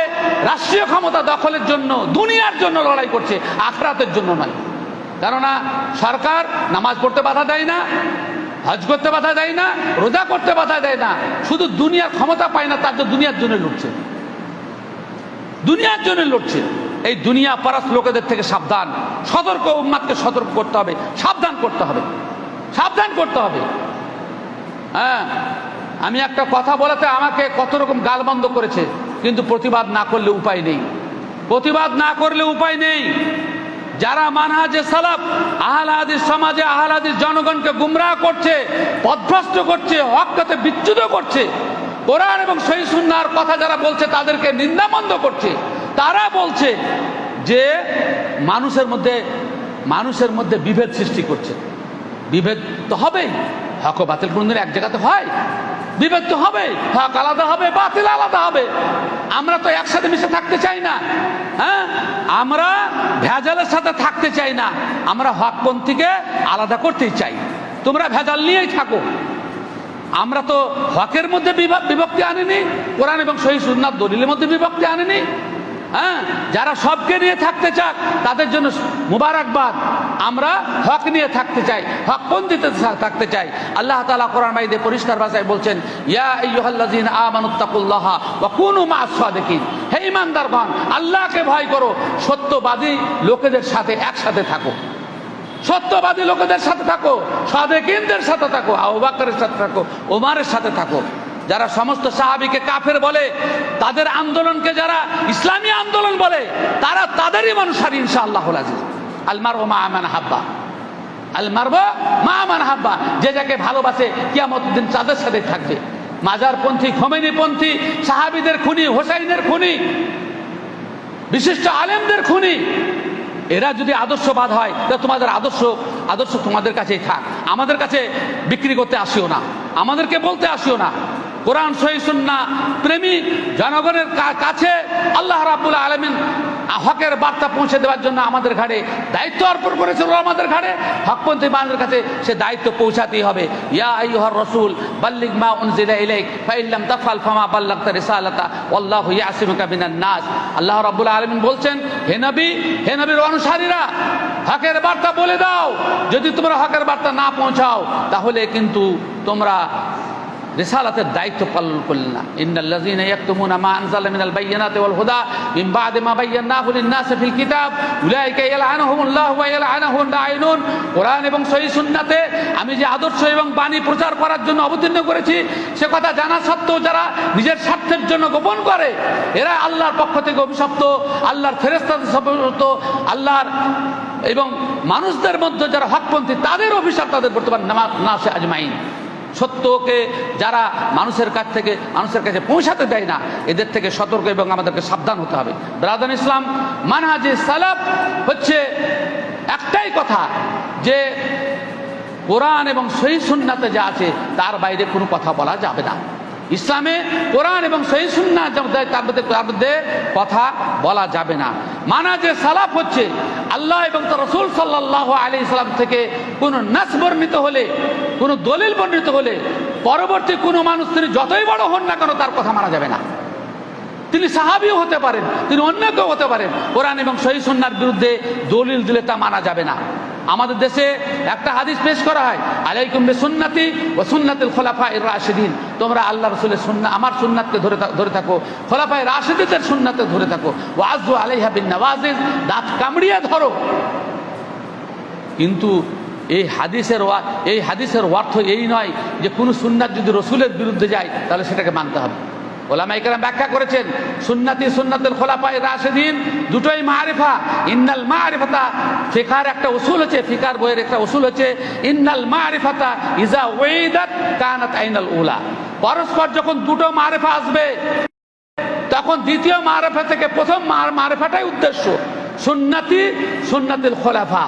রাষ্ট্রীয় ক্ষমতা দখলের জন্য, দুনিয়ার জন্য লড়াই করছে, আখিরাতের জন্য নয়। কেননা সরকার নামাজ পড়তে বাধা দেয় না, হজ করতে বাধা দেয় না, রোজা করতে বাধা দেয় না, শুধু দুনিয়ার ক্ষমতা পায় না, তার জন্য দুনিয়ার জন্য লড়ছে, দুনিয়ার জন্য লড়ছে। এই দুনিয়া পারাস লোকেদের থেকে সাবধান, সতর্ক, উম্মাদকে সতর্ক করতে হবে, সাবধান করতে হবে, সাবধান করতে হবে। হ্যাঁ, আমি একটা কথা বলাতে আমাকে কত রকম গালবন্ধ করেছে, কিন্তু প্রতিবাদ না করলে উপায় নেই, প্রতিবাদ না করলে উপায় নেই। যারা মানহাজে সালাফ, আহলে হাদিস সমাজে, আহলে হাদিস জনগণকে গুমরাহ করছে, পথভ্রষ্ট করছে, হককে বিচ্যুত করছে, কোরআন এবং সহিহ সুন্নাহর কথা যারা বলছে তাদেরকে নিন্দামন্দ করছে, তারা বলছে যে মানুষের মধ্যে বিভেদ সৃষ্টি করছে। বিভেদ তো হবেই, হক ও বাতিল কোনদিন এক জায়গাতে হয়? বিভেদ তো হবে, হক আলাদা হবে, বাতিল আলাদা হবে। আমরা তো একসাথে মিশে থাকতে চাই না। হ্যাঁ, আমরা ভেজালের সাথে থাকতে চাই না, আমরা হকপন্থীকে আলাদা করতেই চাই। তোমরা ভেজাল নিয়েই থাকো, আমরা তো হকের মধ্যে বিভক্তি আনিনি, কোরআন এবং সহিহ সুন্নাহর দলিলের মধ্যে বিভক্তি আনিনি। হ্যাঁ, যারা সবকে নিয়ে থাকতে চাক তাদের জন্য মুবারকবাদ। আমরা হক নিয়ে থাকতে চাই, হকপন্থীতে থাকতে চাই। আল্লাহ তাআলা কোরআন মাজিদে পরিষ্কার ভাষায় বলছেন, ইয়া আইয়ুহাল্লাযীনা আমানুত্তাকুল্লাহা ওয়া কুনু মা'আস সাদিকিন। হে ঈমানদারগণ, আল্লাহকে ভয় করো, সত্যবাদী লোকেদের সাথে একসাথে থাকো, সত্যবাদী লোকেদের সাথে থাকো, সাদেকিনদের সাথে থাকো, আবু বকরের সাথে থাকো, ওমরের সাথে থাকো। যারা সমস্ত সাহাবীকে কাফের বলে, তাদের আন্দোলনকে যারা ইসলামী আন্দোলন বলে, তারা তাদেরই অনুসারী ইনশাআল্লাহুল আজিজ। আল মারউ মা মান হাব্বা, আল মারউ মা মান হাব্বা। যে যাকে ভালোবাসে কিয়ামতের দিন তাদের সাথে থাকবে। মাজারপন্থী, খোমেনিপন্থী, সাহাবীদের খুনি, হোসাইনের খুনি, বিশিষ্ট আলেমদের খুনি, এরা যদি আদর্শবাদ হয় তাহলে তোমাদের আদর্শ তোমাদের কাছেই থাক। আমাদের কাছে বিক্রি করতে আসিও না, আমাদেরকে বলতে আসিও না। কোরআন সহিহ সুন্নাহ প্রেমী জনগণের কাছে আল্লাহ রাব্বুল আলামিন হকের বার্তা পৌঁছে দেওয়ার জন্য আমাদের ঘাড়ে দায়িত্ব অর্পণ করেছিল। আমাদের ঘাড়ে হকপন্থী মানুষের কাছে সে দায়িত্ব পৌঁছাতেই হবে। ইয়া আইয়ুহার রাসূল বাল্লিগ মা উনজিলা ইলাইক ফাইন লাম তাফআল ফামা বাল্লাগতা রিসালাতা ওয়াল্লাহু ইয়াসিমুকা মিনান নাস। আল্লাহ রাব্বুল আলামিন বলছেন, হে নবীর অনুসারীরা, হকের বার্তা বলে দাও। যদি তোমরা হকের বার্তা না পৌঁছাও তাহলে কিন্তু তোমরা রিসালাতের দায়িত্ব পালন করলেন না। ইন্নাল্লাযীনা ইয়াকতুমুনা মা আনজালা মিনাল বায়্যিনাতি ওয়াল হুদা মিন বা'দি মা বায়্যানাহু লিন-নাসি ফিল কিতাব উলাইকা ইয়ালআনুহুমুল্লাহু ওয়া ইয়ালআনুহুম লাঈনুন। কোরআন এবং সহিহ সুন্নাতে আমি যে আদর্শ এবং বাণী প্রচার করার জন্য অবতীর্ণ করেছি, সে কথা জানা সত্ত্বেও যারা নিজের স্বার্থের জন্য গোপন করে, এরা আল্লাহর পক্ষ থেকে অভিশপ্ত, আল্লাহর ফেরেশতাদের অভিশপ্ত, আল্লাহর এবং মানুষদের মধ্যে যারা হকপন্থী তাদের অভিশাপ তাদের বর্তমান নাসে আজমাইন। সত্যকে যারা মানুষের কাছে পৌঁছাতে দেয় না, এদের থেকে সতর্ক এবং আমাদেরকে সাবধান হতে হবে। ব্রাদার ইসলাম, মানহাজে সালাফ হচ্ছে একটাই কথা, যে কোরআন এবং সহিহ সুন্নাতে যা আছে তার বাইরে কোনো কথা বলা যাবে না। ইসলামে কোরআন এবং সহিহ সুন্নাহ তার মধ্যে কথা বলা যাবে না। মানহাজে সালাফ হচ্ছে আল্লাহ এবং তার রাসূল সাল্লাল্লাহু আলাইহি সাল্লাম থেকে কোনো নাস বর্ণিত হলে, কোনো দলিল বর্ণিত হলে পরবর্তী কোনো মানুষ তিনি যতই বড় হন না কেন তার কথা মানা যাবে না। তিনি সাহাবীও হতে পারেন, তিনি অন্য কেউ হতে পারেন, কোরআন এবং সহিহ সুন্নাহর বিরুদ্ধে দলিল দিলে তা মানা যাবে না। আমাদের দেশে একটা হাদিস পেশ করা হয়, আলাইকুম বিসুন্নতি ওয়া সুন্নাতিল খুলাফায়ে রাশিদিন। তোমরা আল্লাহ রাসূলের সুন্নাহ, আমার সুন্নাতকে ধরে থাকো, খুলাফায়ে রাশিদিনদের সুন্নাতে ধরে থাকো। ওয়া আযু আলাইহা বিন নওয়াজিজ, দাঁত কামড়িয়ে ধরো। কিন্তু এই হাদিসের অর্থ এই নয় যে কোনো সুন্নাত যদি রসুলের বিরুদ্ধে যায় তাহলে সেটাকে মানতে হবে। ওলামায়ে কেরাম ব্যাখ্যা করেছেন, সুন্নাতুল খুলাফায়ে রাশিদিন দুটোই মারিফা। ইন্নাল মারিফাতা, ফিকার একটা উসুল হচ্ছে, ফিকার বইয়ের একটা উসুল হচ্ছে ইন্নাল মারিফাতা ইজা ওয়াইদাত কানাত আইনাল উলা। পরস্পর যখন দুটো মারিফা আসবে তখন দ্বিতীয় মারিফা থেকে প্রথম মারিফাটাই উদ্দেশ্য। সুন্নাতুল খুলাফা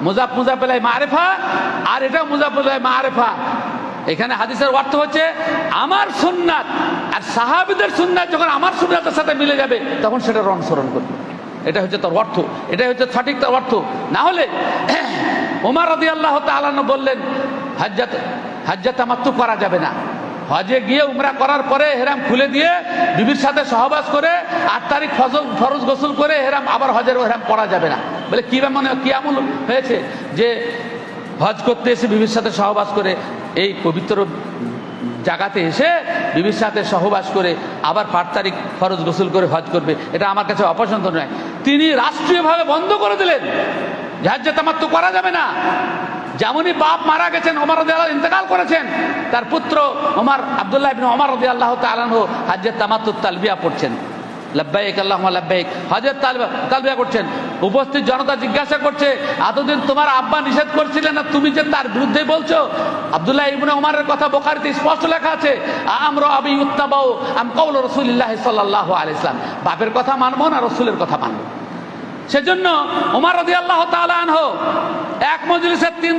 মুজাফফিলাই মারিফা, আর এটা মুজাফফিলাই মারিফা। এখানে হাদিসের অর্থ হচ্ছে আমার সুন্নাত আর সাহাবীদের সুন্নাত যখন আমার সুন্নাতের সাথে মিলে যাবে তখন সেটার অনুসরণ করবে। এটা হচ্ছে তার অর্থ, এটা হচ্ছে সঠিক তার অর্থ। না হলে ওমর রাদিয়াল্লাহু তাআলা আনহু বললেন, হজ্জাত তামাত্তু করা যাবে না। হজে গিয়ে উমরা করার পরে হেরাম খুলে দিয়ে বিবির সাথে সহবাস করে 8 তারিখ ফরজ গোসল করে হেরাম আবার হজের হেরাম পড়া যাবে না। বলে কি মনে কি আমল হয়েছে যে হজ করতে এসে বিবির সাথে সহবাস করে এই পবিত্র জায়গাতে এসে বিবির সাথে সহবাস করে আবার 8 তারিখ ফরজ গোসল করে হজ করবে? এটা আমার কাছে অপছন্দ নয়। তিনি রাষ্ট্রীয়ভাবে বন্ধ করে দিলেন, হজ্জে তামাত্তু করা যাবে না। যেমনই বাপ মারা গেছেন, ওমর রাদিয়াল্লাহু আনহু ইন্তেকাল করেছেন, তার পুত্র আব্দুল্লাহ ইবনে ওমর রাদিয়াল্লাহু তাআলা আনহু হজ্জে তামাত্তু তালবিয়া পড়ছেন, লাব্বাইক আল্লাহুম্মা লাব্বাইক, হজের তালবিয়া করছেন। উপস্থিত জনতা জিজ্ঞাসা করছে, এতদিন তোমার আব্বা নিষেধ করছিলেন না, তুমি যে তার বিরুদ্ধে বলছো? আব্দুল্লাহ ইবনে ওমরের কথা বুখারীতে স্পষ্ট লেখা আছে, আমরা আবি ইত্তাবাউ আম কাউল রাসূলিল্লাহ সাল্লাল্লাহু আলাইহি ওয়াসাল্লাম, বাপের কথা মানবো না রাসূলের কথা মানবো। সেজন্য ওমর রাদিয়াল্লাহু তাআলা আনহু এক মজলিসে 3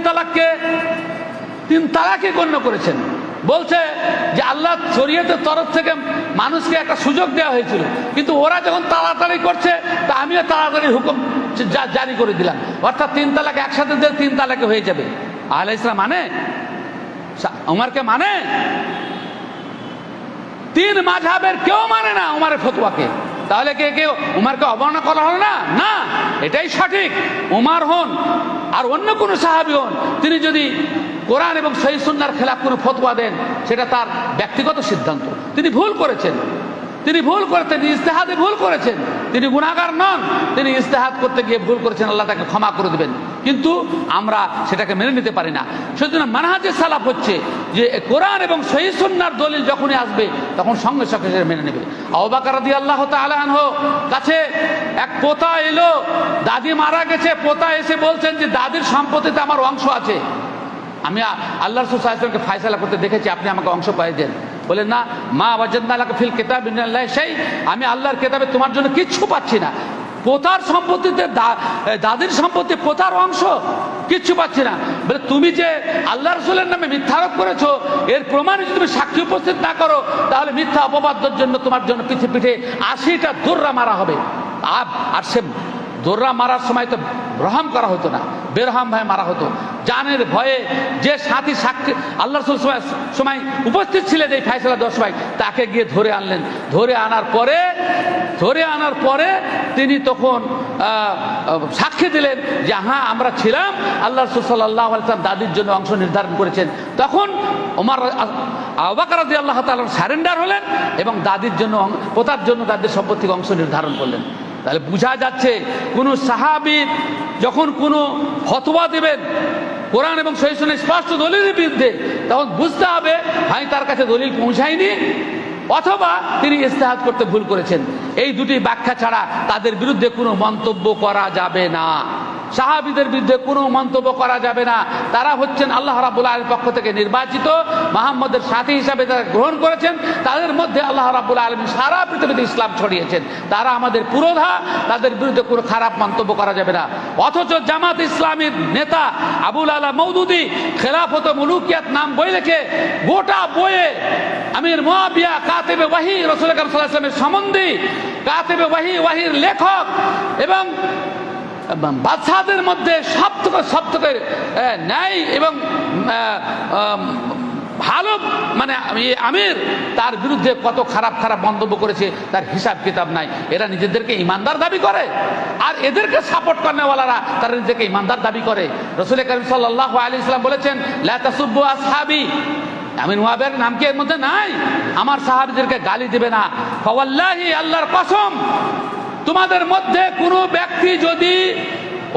তালাকই গণ্য করেছেন। বলছে যে আল্লাহ শরীয়তের তরফ থেকে মানুষকে একটা সুযোগ দেওয়া হয়েছিল, কিন্তু ওরা যখন তাড়াতাড়ি করছে তা আমিও তাড়াতাড়ি হুকুম জারি করে দিলাম। অর্থাৎ 3 তালাক একসাথে 3 তালাকে হয়ে যাবে। আলাইহিস সালাম মানে ওমরকে মানে 3 মাযহাবের কেউ মানে না ওমরের ফতোয়াকে। তাহলে কেউ উমারকে অবমাননা করা হলো না? না, এটাই সঠিক। উমার হন আর অন্য কোনো সাহাবী হন, তিনি যদি কোরআন এবং সহিহ সুন্নাহর খেলাফ কোনো ফতোয়া দেন সেটা তার ব্যক্তিগত সিদ্ধান্ত। তিনি ভুল করেছেন, তিনি ইজতিহাদে ভুল করেছেন, তিনি গুনাহগার নন, তিনি ইজতিহাদ করতে গিয়ে ভুল করেছেন, আল্লাহ তাকে ক্ষমা করে দেবেন। কিন্তু আমরা সেটাকে মেনে নিতে পারি না। সেজন্য মানহাজে সালাফ হচ্ছে যে কোরআন এবং সহিহ সুন্নাহর দলিল যখনই আসবে তখন সঙ্গে সঙ্গে সেটা মেনে নেবে। আবু বকর রাদিয়াল্লাহু তাআলা আনহু কাছে এক পোতা এলো, দাদি মারা গেছে, পোতা এসে বলছেন যে দাদির সম্পত্তিতে আমার অংশ আছে, আমি আল্লাহ রাসূল সাল্লাল্লাহু আলাইহি ওয়াসাল্লামকে ফয়সালা করতে দেখেছি, আপনি আমাকে অংশ পাইয়ে দেন। বলেন না, মা ওয়াজাদনা লাকা ফিল কিতাবি মিনাল্লাহি শাই, আমি আল্লাহর কিতাবে তোমার জন্য কিচ্ছু পাচ্ছি না। পোতার সম্পত্তিতে দাদির সম্পত্তি পোতার অংশ, কিচ্ছু পাচ্ছি না। বলে তুমি যে আল্লাহ রসুলের নামে মিথ্যারোপ করেছো, এর প্রমাণ যদি তুমি সাক্ষী উপস্থিত না করো, তাহলে মিথ্যা অপবাদের জন্য তোমার জন্য পিঠে পিঠে 80টা দোররা মারা হবে। আর সে দোররা মারার সময় তো রহম করা হতো না, বেরহম ভাবে মারা হতো। জানের ভয়ে যে সাথী সাক্ষী আল্লাহ রসুল সময় উপস্থিত ছিলেন এই ফায়সালা দেওয়ার সময়, তাকে গিয়ে ধরে আনলেন। ধরে আনার পরে তিনি তখন সাক্ষী দিলেন যে হ্যাঁ আমরা ছিলাম, আল্লাহ রসুল সাল্লাল্লাহু আলাইহি ওয়াসাল্লাম দাদির জন্য অংশ নির্ধারণ করেছেন। তখন ওমর আবু বকর রাদিয়াল্লাহু তাআলা সারেন্ডার হলেন এবং দাদির জন্য, পোতার জন্য দাদির সম্পত্তির অংশ নির্ধারণ করলেন। তাহলে বোঝা যাচ্ছে কোন সাহাবী যখন কোনো ফতোয়া দেবেন কোরআন এবং সহিহ সুন্নাহর স্পষ্ট দলিলের বিরুদ্ধে, তখন বুঝতে হবে হয় তার কাছে দলিল পৌঁছায়নি অথবা তিনি ইজতিহাদ করতে ভুল করেছেন। এই দুটি ব্যাখ্যা ছাড়া তাদের বিরুদ্ধে কোনো মন্তব্য করা যাবে না। সাহাবীদের বিরুদ্ধে কোনো মন্তব্য করা যাবে না। তারা হচ্ছেন আল্লাহ রাব্বুল আলামিনের পক্ষ থেকে নির্বাচিত, মুহাম্মদের সাথী হিসাবে তারা গ্রহণ করেছেন। তাদের মধ্যে আল্লাহ রাব্বুল আলামিন সারা পৃথিবীতে ইসলাম ছড়িয়েছেন। তারা আমাদের পুরোধা, তাদের বিরুদ্ধে কোনো খারাপ মন্তব্য করা যাবে না। অথচ জামাত ইসলামীর নেতা আবুল আলা মওদুদি খেলাফত মুলুকিয়াত নাম বই লিখে গোটা বইয়ে আমির মুয়াবিয়া কাতিবে ওয়াহি রাসূল আকরাম সাল্লাল্লাহু আলাইহি ওয়াসাল্লামের সম্বন্ধী, কাতিবে ওয়াহির লেখক এবং বাদশাহদের মধ্যে সবথেকে ন্যায় এবং ভালো মানে আমির, তার বিরুদ্ধে কত খারাপ মন্তব্য করেছে তার হিসাব কিতাব নাই। এরা নিজেদেরকে ইমানদার দাবি করে, আর এদেরকে সাপোর্ট করেওয়ালারা তারা নিজেকে ইমানদার দাবি করে। রাসূল কারীম সাল্লাল্লাহু আলাইহি ওয়াসাল্লাম বলেছেন, লা তাসুব্বু আসহাবি, আমির মুয়াবিয়ার নাম কি এর মধ্যে নাই? আমার সাহাবীদেরকে গালি দিবে না। ফাওয়াল্লাহি, আল্লাহর কসম, তোমাদের মধ্যে কোনো ব্যক্তি যদি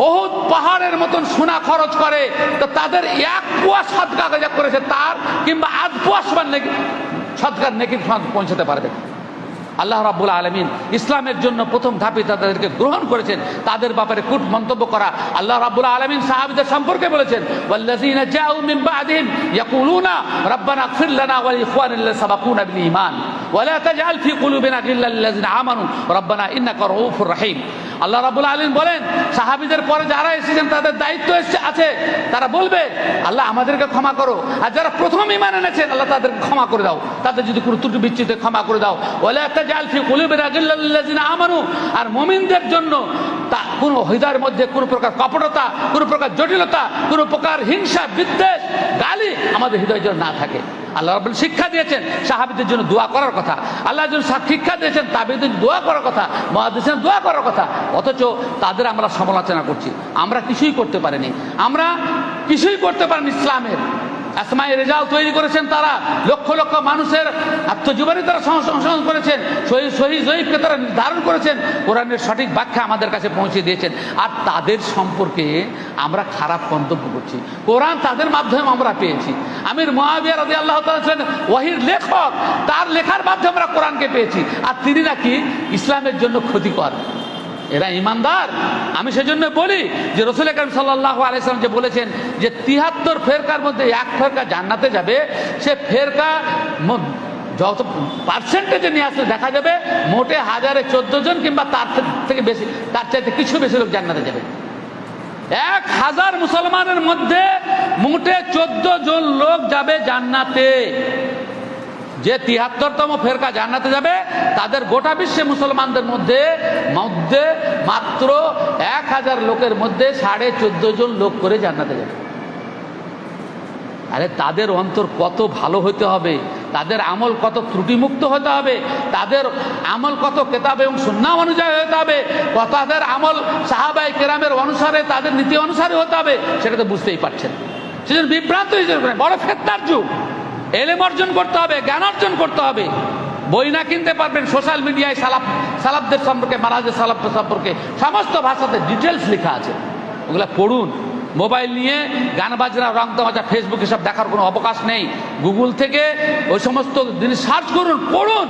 উহুদ পাহাড়ের মতন সোনা খরচ করে, তো তাদের 1 পোয়া সদকা যা করেছে তার কিংবা 8 পোয়া সমান নেকি সদকার নেকির পৌঁছাতে পারবে। আল্লাহ রাব্বুল আলামিন ইসলামের জন্য প্রথম ধাপে তাদেরকে গ্রহণ করেছেন। তাদের ব্যাপারে কূট মন্তব্য করা আল্লাহ রাব্বুল আলামিন সাহাবীদের সম্পর্কে বলেছেন, ওয়াল্লাযীনা জাউ মিন বা'দিহিম ইয়াকুলুনা রাব্বানা ইগফির লানা ওয়া লিইখওয়ানিল্লাযীনা সাবাকুনা বিল ঈমান ওয়া লা তাজআল ফি কুলুবিনা গিল্লাল লিল্লাযীনা আমানু রাব্বানা ইন্নাকা রাউফুর রহিম। আল্লাহ রাব্বুল আলামিন বলেন, সাহাবীদের পরে যারা এসেছেন তাদের দায়িত্ব আছে, তারা বলবে আল্লাহ আমাদেরকে ক্ষমা করো। আর যারা প্রথম ঈমান এনেছেন আল্লাহ তাদেরকে ক্ষমা করে দাও, তাদের যদি কোনো ত্রুটি বিচ্যুতি ক্ষমা করে দাও। ওয়া লা তাজআল ফি কুলুবিনা গিল্লাল লিল্লাযীনা আমানু, আর মুমিনদের জন্য তা কোনো হৃদয়ের মধ্যে কোনো প্রকার কপটতা, কোনো প্রকার জটিলতা, কোনো প্রকার হিংসা, বিদ্বেষ, গালি আমাদের হৃদয়ের জন্য না থাকে। আল্লাহ রাব্বুল শিক্ষা দিয়েছেন সাহাবীদের জন্য দোয়া করার কথা, আল্লাহর জন্য শিক্ষা দিয়েছেন তাবেঈদের দোয়া করার কথা, মুহাদ্দিসিনের দোয়া করার কথা। অথচ তাদের আমরা সমালোচনা করছি। আমরা কিছুই করতে পারিনি, ইসলামের আসমায়ে রেজাল তৈরি করেছেন তারা, লক্ষ লক্ষ মানুষের আত্মজীবনী তারা সংশোধন করেছেন, সহিহ জয়ীফকে তারা নির্ধারণ করেছেন, কোরআনের সঠিক ব্যাখ্যা আমাদের কাছে পৌঁছে দিয়েছেন। আর তাদের সম্পর্কে আমরা খারাপ মন্তব্য করছি। কোরআন তাদের মাধ্যমে আমরা পেয়েছি। আমির মুয়াবিয়া রাদিয়াল্লাহু তাআলা ছিলেন ওয়াহির লেখক, তার লেখার মাধ্যমে আমরা কোরআনকে পেয়েছি। আর তিনি নাকি ইসলামের জন্য ক্ষতিকর। এরা ইমানদার? আমি সেজন্য বলি যে রাসূল কারীম সাল্লাল্লাহু আলাইহি ওয়াসাল্লাম যে বলেছেন যে 73 ফেরকার মধ্যে 1 ফেরকা জান্নাতে যাবে, সে ফেরকা যত পার্সেন্টেজে নিয়ে আসলে দেখা যাবে মোটে 1014 জন কিংবা তার থেকে বেশি, তার চাইতে কিছু বেশি লোক জান্নাতে যাবে। 1000 মুসলমানের মধ্যে মোটে 14 জন লোক যাবে জান্নাতে। যে 73তম ফেরকা জান্নাতে যাবে তাদের গোটা বিশ্বে মুসলমানদের মধ্যে মাত্র 1000 লোকের মধ্যে 14.5 জন লোক করে জান্নাতে যাবে। আরে তাদের অন্তর কত ভালো হতে হবে, তাদের আমল কত ত্রুটিমুক্ত হতে হবে, তাদের আমল কত কিতাব এবং সুন্নাহ অনুযায়ী হতে হবে, তাদের আমল সাহাবায়ে কেরামের অনুসারে, তাদের নীতি অনুসারে হতে হবে, সেটা তো বুঝতেই পারছেন। সেজন্য বিভ্রান্ত হিসেবে বড় ফিতনার যুগ। এলেম অর্জন করতে হবে, জ্ঞান অর্জন করতে হবে। বই না কিনতে পারবেন, সোশ্যাল মিডিয়ায় সালাফদের সম্পর্কে, মারাজের সালাফদের সম্পর্কে সমস্ত ভাষাতে ডিটেলস লেখা আছে, ওগুলা পড়ুন। মোবাইল নিয়ে গান বাজনা, রং তামাশা, ফেসবুক এসব দেখার কোনো অবকাশ নেই। গুগল থেকে ওই সমস্ত জিনিস সার্চ করুন, পড়ুন,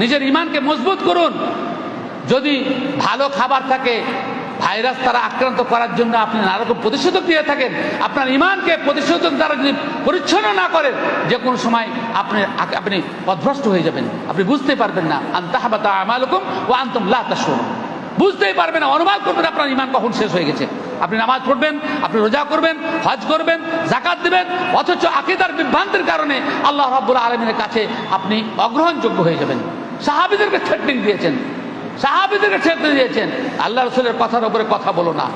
নিজের ইমানকে মজবুত করুন। যদি ভালো খাবার থাকে, ভাইরাস তারা আক্রান্ত করার জন্য আপনি নানা রকম প্রতিষেধক দিয়ে থাকেন, আপনার ইমানকে প্রতিষেধক দ্বারা যদি পরিচ্ছন্ন না করেন, যে কোনো সময় আপনি পথভ্রষ্ট হয়ে যাবেন, আপনি বুঝতে পারবেন না। আনতাহাবাতা আমালুকুম ওয়া আনতুম লা তাশউরুন। বুঝতেই পারবেন না, অনুমান করবেন আপনার ইমান কখন শেষ হয়ে গেছে। আপনি নামাজ পড়বেন, আপনি রোজা করবেন, হজ করবেন, জাকাত দিবেন, অথচ আকীদার বিভ্রান্তির কারণে আল্লাহ রাব্বুল আলামিনের কাছে আপনি অগ্রহণযোগ্য হয়ে যাবেন। সাহাবীদেরকে থ্রেটনিং দিয়েছেন, সাহাবীদেরকে থ্রেটনিং দিয়েছেন, আল্লাহ রাসূলের কথার উপরে কথা বলো না,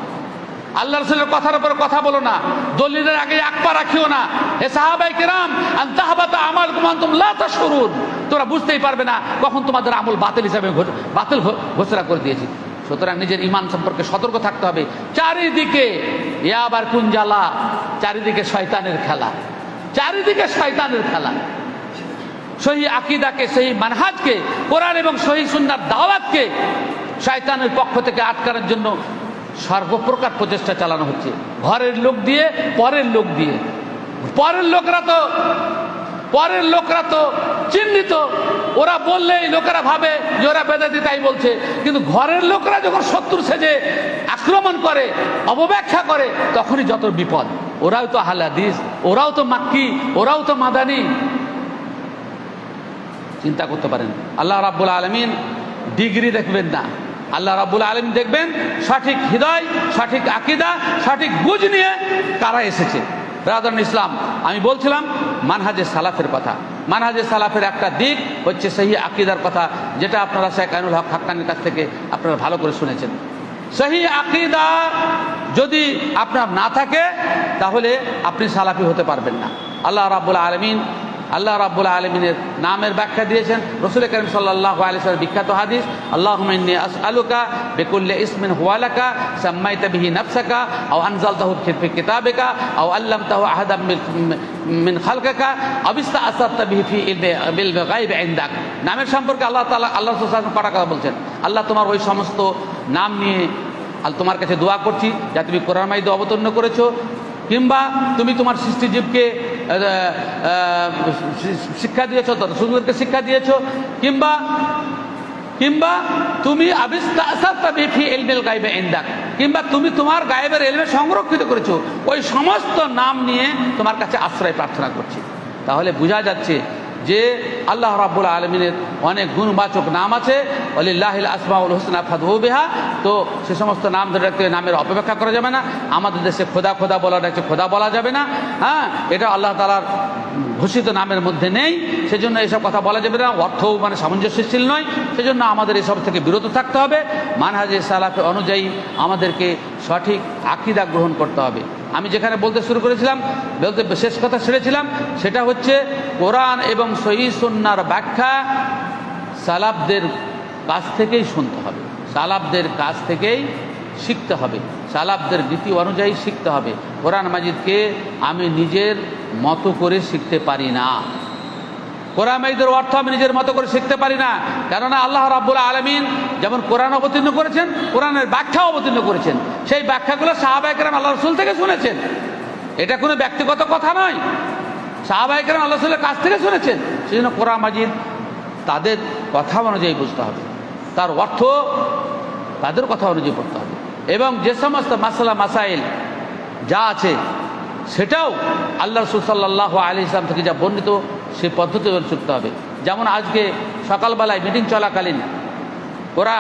আল্লাহ রাসূলের কথার উপরে কথা বলো না, দলিলের আগে এক পা রাখিও না। হে সাহাবায়ে কেরাম, আন তাহবাতা আমালকুম আনতুম লা তাশউরুন, তোমরা বুঝতেই পারবে না কখন তোমাদের আমল বাতিল হিসাবে বাতিল ঘোষণা করে দিয়েছি। সুতরাং নিজের ঈমান সম্পর্কে সতর্ক থাকতে হবে। চারিদিকে এ আবার কোন জ্বালা, চারিদিকে শয়তানের খেলা, চারিদিকে শয়তানের খেলা। সহি আকীদাকে, সহি মানহাজকে, কোরআন এবং সহি সুন্নাহর দাওয়াতকে শয়তানের পক্ষ থেকে আটকানোর জন্য সর্বপ্রকার প্রচেষ্টা চালানো হচ্ছে, ঘরের লোক দিয়ে, পরের লোক দিয়ে। পরের লোকরা তো চিহ্নিত, ওরা বললেই লোকেরা ভাবে যে ওরা বেদাতি তাই বলছে, কিন্তু ঘরের লোকরা যখন শত্রু সেজে আক্রমণ করে, অবব্যাখ্যা করে, তখনই যত বিপদ। ওরাও তো আহলে হাদিস, ওরাও তো মাক্কি, ওরাও তো মাদানি। চিন্তা করতে পারেন, আল্লাহ রাব্বুল আলামিন ডিগ্রি দেখবেন না, আল্লাহ রাব্বুল আলামিন দেখবেন সঠিক হৃদয়, সঠিক আকীদা, সঠিক বুঝ নিয়ে কারা এসেছে। ব্রাদার ইসলাম, আমি বলছিলাম মানহাজে সালাফের কথা। মানহাজে সালাফের একটা দিক হচ্ছে সহি আকীদার কথা, যেটা আপনারা শেখ আইনুল হক হাক্কানির কাছ থেকে আপনারা ভালো করে শুনেছেন। সহি আকীদা যদি আপনার না থাকে তাহলে আপনি সালাফি হতে পারবেন না। আল্লাহ রাব্বুল আলামিনের নামের ব্যাখ্যা দিয়েছেন। রাসূল কারীম সাল্লাল্লাহু আলাইহি ওয়াসাল্লাম বিখ্যাত হাদিস, আল্লাহুম্মা ইন্নী আসআলুকা বিকুল্লি ইসমিন হুয়া লাকা সাম্মাইতা বিহি নাফসাকা আও আনজালতাহু ফি কিতাবিকা আও আল্লামতাহু আহাদাম মিন খালকাকা আও ইসতাআসারতা বিহি ফি ইলমিল গায়বি ইনদাক। নামের সম্পর্কে আল্লাহ তাআলা, আল্লাহ রাসূল সাল্লাল্লাহু আলাইহি ওয়াসাল্লাম কথা বলছেন, আল্লাহ তোমার ওই সমস্ত নাম নিয়ে তোমার কাছে দোয়া করছি যা তুমি কোরআন মাজিদে অবতীর্ণ করেছো, কিংবা তুমি তোমার সৃষ্টিজীবকে শিক্ষা দিয়েছো, রাসূলকে শিক্ষা দিয়েছো, কিংবা তুমি কিংবা তুমি তোমার গায়েবের ইলমে সংরক্ষিত করেছো, ওই সমস্ত নাম নিয়ে তোমার কাছে আশ্রয় প্রার্থনা করছি। তাহলে বোঝা যাচ্ছে যে আল্লাহ রাব্বুল আলামিনের অনেক গুণবাচক নাম আছে, ওয়ালিল্লাহিল আসমাউল হুসনা ফাদউ বিহা। তো সে সমস্ত নাম ধরে রাখতে নামের অপব্যাখ্যা করা যাবে না। আমাদের দেশে খোদা খোদা বলা ডাকছে, খোদা বলা যাবে না। হ্যাঁ, এটা আল্লাহ তাআলার ঘোষিত নামের মধ্যে নেই, সেজন্য এসব কথা বলা যাবে না, অর্থও মানে সামঞ্জস্যশীল নয়। সেজন্য আমাদের এসব থেকে বিরত থাকতে হবে। মানহাজে সালাফে অনুযায়ী আমাদেরকে সঠিক আকীদা গ্রহণ করতে হবে। আমি যেখানে বলতে শুরু করেছিলাম, বলতে শেষ কথা ছেড়েছিলাম, সেটা হচ্ছে কোরআন এবং সহিহ সুন্নাহর ব্যাখ্যা সালাফদের কাছ থেকেই শুনতে হবে, সালাফদের কাছ থেকেই শিখতে হবে, সালাফদের নীতি অনুযায়ী শিখতে হবে। কোরআন মাজিদকে আমি নিজের মতো করে শিখতে পারি না, কোরআন মাজিদের অর্থ আমি নিজের মতো করে শিখতে পারি না। কেননা আল্লাহ রাব্বুল আলামিন যেমন কোরআন অবতীর্ণ করেছেন, কোরআনের ব্যাখ্যা অবতীর্ণ করেছেন, সেই ব্যাখ্যাগুলো সাহাবায়ে কেরাম আল্লাহ রাসূল থেকে শুনেছেন। এটা কোনো ব্যক্তিগত কথা নয়, সাহাবায়ে কেরাম আল্লাহ রাসূলের কাছ থেকে শুনেছেন। সেজন্য কোরআন মাজিদ তাদের কথা অনুযায়ী বুঝতে হবে, তার অর্থ তাদের কথা অনুযায়ী পড়তে হবে, এবং যে সমস্ত মাসলা মাসাইল যা আছে সেটাও আল্লাহ রাসূল সাল্লাল্লাহু আলাইহি ওয়াসাল্লাম থেকে যা বর্ণিত সেই পদ্ধতি শিখতে হবে। যেমন আজকে সকালবেলায় মিটিং চলাকালীন ওরা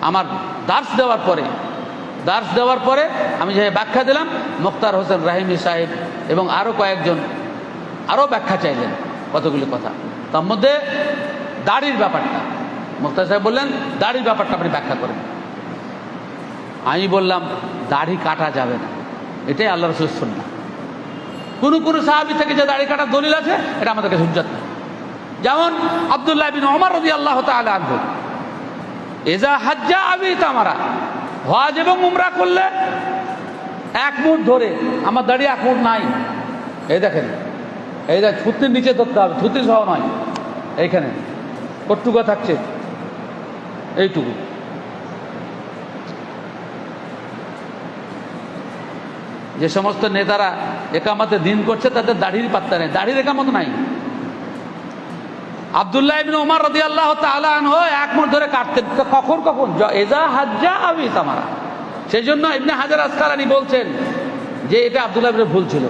আমার দার্স দেওয়ার পরে আমি যে ব্যাখ্যা দিলাম, মুখতার হোসেন রাহিমি সাহেব এবং আরও কয়েকজন আরও ব্যাখ্যা চাইলেন কতগুলি কথা। তার মধ্যে দাড়ির ব্যাপারটা মুখতার সাহেব বললেন, দাড়ির ব্যাপারটা আপনি ব্যাখ্যা করেন। আমি বললাম দাড়ি কাটা যাবে না, এটাই আল্লাহ রাসূলের সুন্নাহ। কোনো সাহাবী থেকে যে দাড়ি কাটার দলিল আছে এটা আমাদের কাছে হুজ্জত না। যেমন আব্দুল্লাহ বিন ওমর রাদিয়াল্লাহু তাআলা আনহু, ইজা হাজ্জা আবি তামারা, হজ এবং উমরা করলে এক মুঠ ধরে, আমার দাড়ি এক মুঠ নাই, এই দেখেন, এই দেখ থুতনির নিচে ধরতে হবে, থুতনি সহ নয়, এইখানে কটুকা থাকছে এইটুকু। যে সমস্ত নেতারা একামতে দিন করছে তাদের দাড়ির পাত্তা নেই, দাড়ির একামত নাই। আব্দুল্লাহ ইবনে ওমর রাদিয়াল্লাহু তাআলা আনহু এক মুঠ ধরে কাটতেন, কখন এজা হাজ্জা আবি তামারা। সেই জন্য ইবনে হাজার আসকালানী বলছেন যে এটা আব্দুল্লাহ ইবনে ভুল ছিল,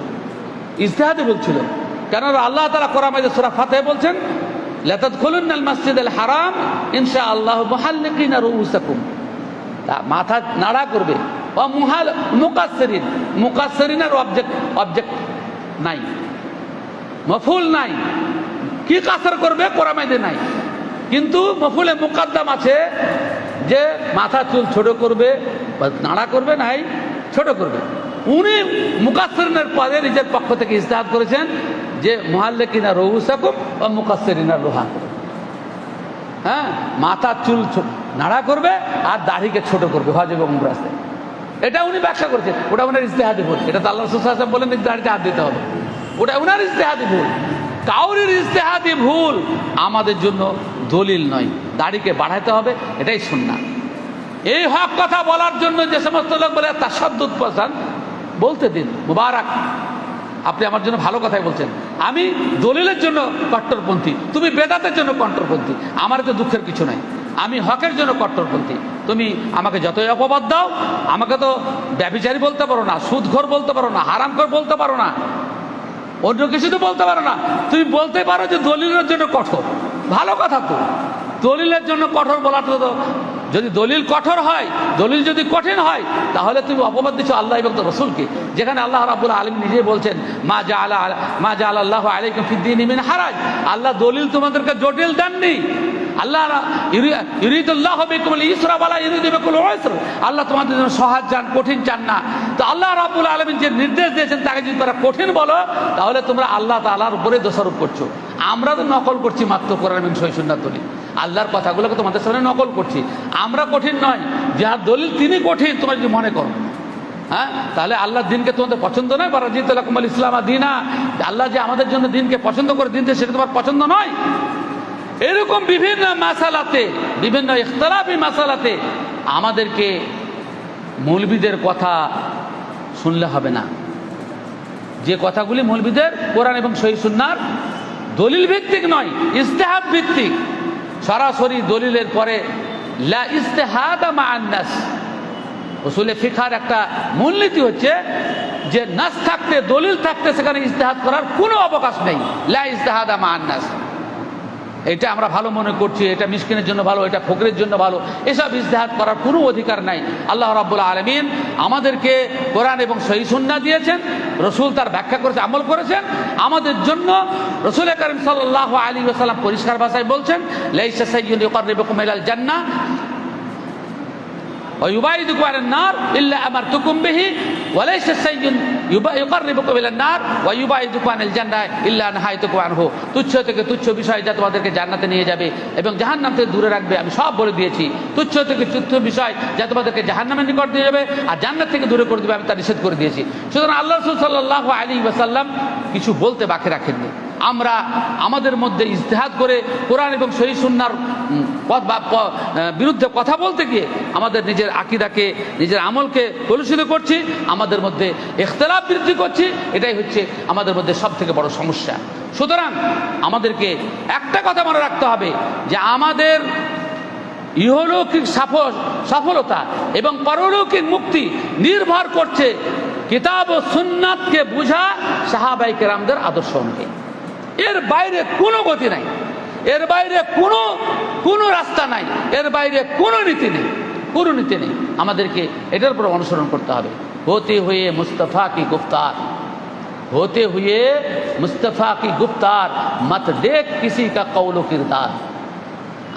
ইজতিহাদে ভুল ছিল। কেননা আল্লাহ তাআলা কোরআন মাজিদে সূরা ফাতিহা বলছেন, লা তাদখুলুন্নাল মাসজিদাল হারাম ইনশাআল্লাহু মুহাল্লিকিনা রুউসাকুম মাথা নাড়া করবে। ও মুকাসসিরিন, মুকাসসিরিনের অবজেক্ট নাই, মফুল নাই, কি কাসর করবে কোরআনে নাই, কিন্তু মফুলে মুকাদ্দাম আছে যে মাথা চুল ছোট করবে বা নাড়া করবে নাই ছোট করবে। উনি মুকাসসিরিনের পদে নিজের পক্ষ থেকে ইজতিহাদ করেছেন যে মুহাল্লিকিনা রুউসাকুম ওয়া মুকাসসিরিনা রুহাকুম। হ্যাঁ, মাথা চুল নাড়া করবে আর দাড়িকে ছোট করবে হজ এবং উমরাতে। এটা উনি ব্যাখ্যা করেছেন, ওটা ওনার ইজতিহাদি ভুল। এটা তো আল্লাহ রাসূল সাল্লাল্লাহু আলাইহি ওয়াসাল্লাম বলেন দাড়িতে হাত দিতে হবে, ওটা ওনার ইজতিহাদি ভুল। কাউরির ইজতিহাদি ভুল আমাদের জন্য দলিল নয়। দাড়িকে বাড়াইতে হবে, এটাই সুন্নাহ। এই হক কথা বলার জন্য যে সমস্ত লোক বলে তাসাদ্দুদ পছন্দ, বলতে দিন, মুবারক, আপনি আমার জন্য ভালো কথাই বলছেন। আমি দলিলের জন্য কট্টরপন্থী, তুমি বেদাতের জন্য কট্টরপন্থী, আমার তো দুঃখের কিছু নাই। আমি হকের জন্য কট্টরপন্থী। তুমি আমাকে যতই অপবাদ দাও, আমাকে তো ব্যভিচারী বলতে পারো না, সুদখোর বলতে পারো না, হারামখোর বলতে পারো না, অন্য কিছু তো বলতে পারো না। তুমি বলতে পারো যে দলিলের জন্য কঠোর, ভালো কথা তো। দলিলের জন্য কঠোর বলাটা তো, যদি দলিল কঠোর হয়, দলিল যদি কঠিন হয়, তাহলে তুমি অপবাদ দিচ্ছ আল্লাহ এবং তো রসুলকে। যেখানে আল্লাহ রাব্বুল আলামিন নিজে বলছেন মা জাআলা আল্লাহু আলাইকুম ফিদ-দীনি মিন হারাজ, আল্লাহ দলিল তোমাদেরকে জটিল দেননি। আল্লাহ ইউরিদুল্লাহু বিকুমুল ইসরা ওয়া লা ইউরিদু বিকুমুল উসর, আল্লাহ তোমাদের জন্য সহজ চান, কঠিন চান না। তো আল্লাহ রাব্বুল আলামিন যে নির্দেশ দিয়েছেন তাকে যদি তোমরা কঠিন বলো, তাহলে তোমরা আল্লাহ তাআলার উপরে দোষারোপ করছো। আমরা তো নকল করছি মাত্র কোরআন এবং সহিহ সুন্নাহ দলিল, আল্লাহর কথাগুলোকে তোমাদের সামনে নকল করছি। আমরা কঠিন নয়, যার দলিল তিনি কঠিন তোমরা যদি মনে করো। হ্যাঁ, তাহলে আল্লাহর দিনকে তোমাদের পছন্দ নয়? বারাজিতু লাকুমুল ইসলাম দীনা, আল্লাহ যে আমাদের জন্য দিনকে পছন্দ করে দিন, সেটা তোমার পছন্দ নয়? এরকম বিভিন্ন মাসালাতে, বিভিন্ন ইখতিলাফি মাসালাতে আমাদেরকে মৌলবীদের কথা শুনলে হবে না। যে কথাগুলি মৌলবীদের কোরআন এবং সহিহ সুন্নাহর দলিল ভিত্তিক নয়, ইজতিহাদ ভিত্তিক। সরাসরি দলিলের পরে লা ইজতিহাদা মা'আন নাস, উসুলে ফিকহের একটা মূলনীতি হচ্ছে যে নাস থাকতে, দলিল থাকতে সেখানে ইজতিহাদ করার কোনো অবকাশ নেই। লা ইজতিহাদা মা'আন নাস, এটা আমরা ভালো মনে করছি, এটা মিসকিনের জন্য ভালো, এটা ফকিরের জন্য ভালো, এসব ইজতিহাদ করার কোনো অধিকার নাই। আল্লাহ রাব্বুল আলামিন আমাদেরকে কোরআন এবং সহিহ সুন্নাহ দিয়েছেন, রসুল তার ব্যাখ্যা করেছে, আমল করেছেন আমাদের জন্য। রসুল কারীম সাল্লাল্লাহু আলাইহি ওয়াসাল্লাম পরিষ্কার ভাষায় বলছেন লাইসা সাইয়্যুন ইউকাররিবুকুম ইলাল জান্নাহ ওয়া ইউবাইদুকুম আলান নার ইল্লা আমারতুকুম বিহি ওয়া লাইসা সাইয়্যুন ইউকাররিবুকুম ইলান নার ওয়া ইউবাইদুকুম আনিল জান্নাহ ইল্লা নাহাইতুকুম আনহু। তুচ্ছ থেকে তুচ্ছ বিষয় যা তোমাদেরকে জান্নাতে নিয়ে যাবে এবং জাহান্নাম থেকে দূরে রাখবে, আমি সব বলে দিয়েছি। তুচ্ছ থেকে তুচ্ছ বিষয় যা তোমাদেরকে জাহান্নামের নিকট দিয়ে যাবে আর জান্নাত থেকে দূরে করে দেবে, আমি তা নিষেধ করে দিয়েছি। সুতরাং আল্লাহ রাসূল সাল্লাল্লাহু আলাইহি ওয়াসাল্লাম কিছু বলতে বাকি রাখেননি। আমরা আমাদের মধ্যে ইজতিহাদ করে কোরআন এবং সহিহ সুন্নাহর বিরুদ্ধে কথা বলতে গিয়ে আমাদের নিজের আকীদাকে, নিজের আমলকে কলুষিত করছি, আমাদের মধ্যে ইখতিলাফ বৃদ্ধি করছি। এটাই হচ্ছে আমাদের মধ্যে সব থেকে বড় সমস্যা। সুতরাং আমাদেরকে একটা কথা মনে রাখতে হবে যে আমাদের ইহলৌকিক সফলতা এবং পারলৌকিক মুক্তি নির্ভর করছে কিতাব ও সুন্নাতকে বুঝা সাহাবায়ে কেরামদের আদর্শ অনুযায়ী। এর বাইরে কোনো গতি নাই, এর বাইরে কোনো রাস্তা নাই, এর বাইরে কোনো নীতি নেই, কোনো নীতি নেই। আমাদেরকে এটার উপর অনুসরণ করতে হবে। होते हुए मुस्तफ़ा की गुफ्तार, होते हुए मुस्तफ़ा की गुफ्तार, मत देख किसी का कौल व किरदार।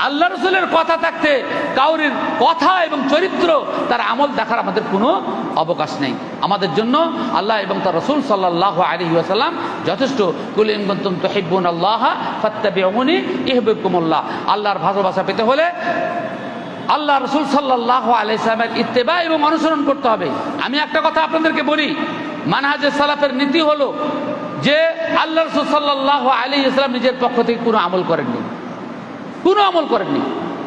আল্লাহ রাসূলের কথা থাকতে কাউরির কথা এবং চরিত্র, তার আমল দেখার আমাদের কোনো অবকাশ নেই। আমাদের জন্য আল্লাহ এবং তার রাসূল সাল্লাল্লাহু আলাইহি ওয়াসাল্লাম যথেষ্ট। কুল ইন কুনতুম তুহিব্বুনাল্লাহ ফাত্তাবিউনি ইউহিব্বুকুমুল্লাহ। আল্লাহর ভালোবাসা পেতে হলে আল্লাহ রাসূল সাল্লাল্লাহু আলাইহি ওয়াসাল্লামের ইত্তেবা এবং অনুসরণ করতে হবে। আমি একটা কথা আপনাদেরকে বলি, মানহাজে সালাফের নীতি হলো যে আল্লাহ রাসূল সাল্লাল্লাহু আলাইহি ওয়াসাল্লাম নিজের পক্ষ থেকে কোনো আমল করেননি, কোনো আমল করেননি।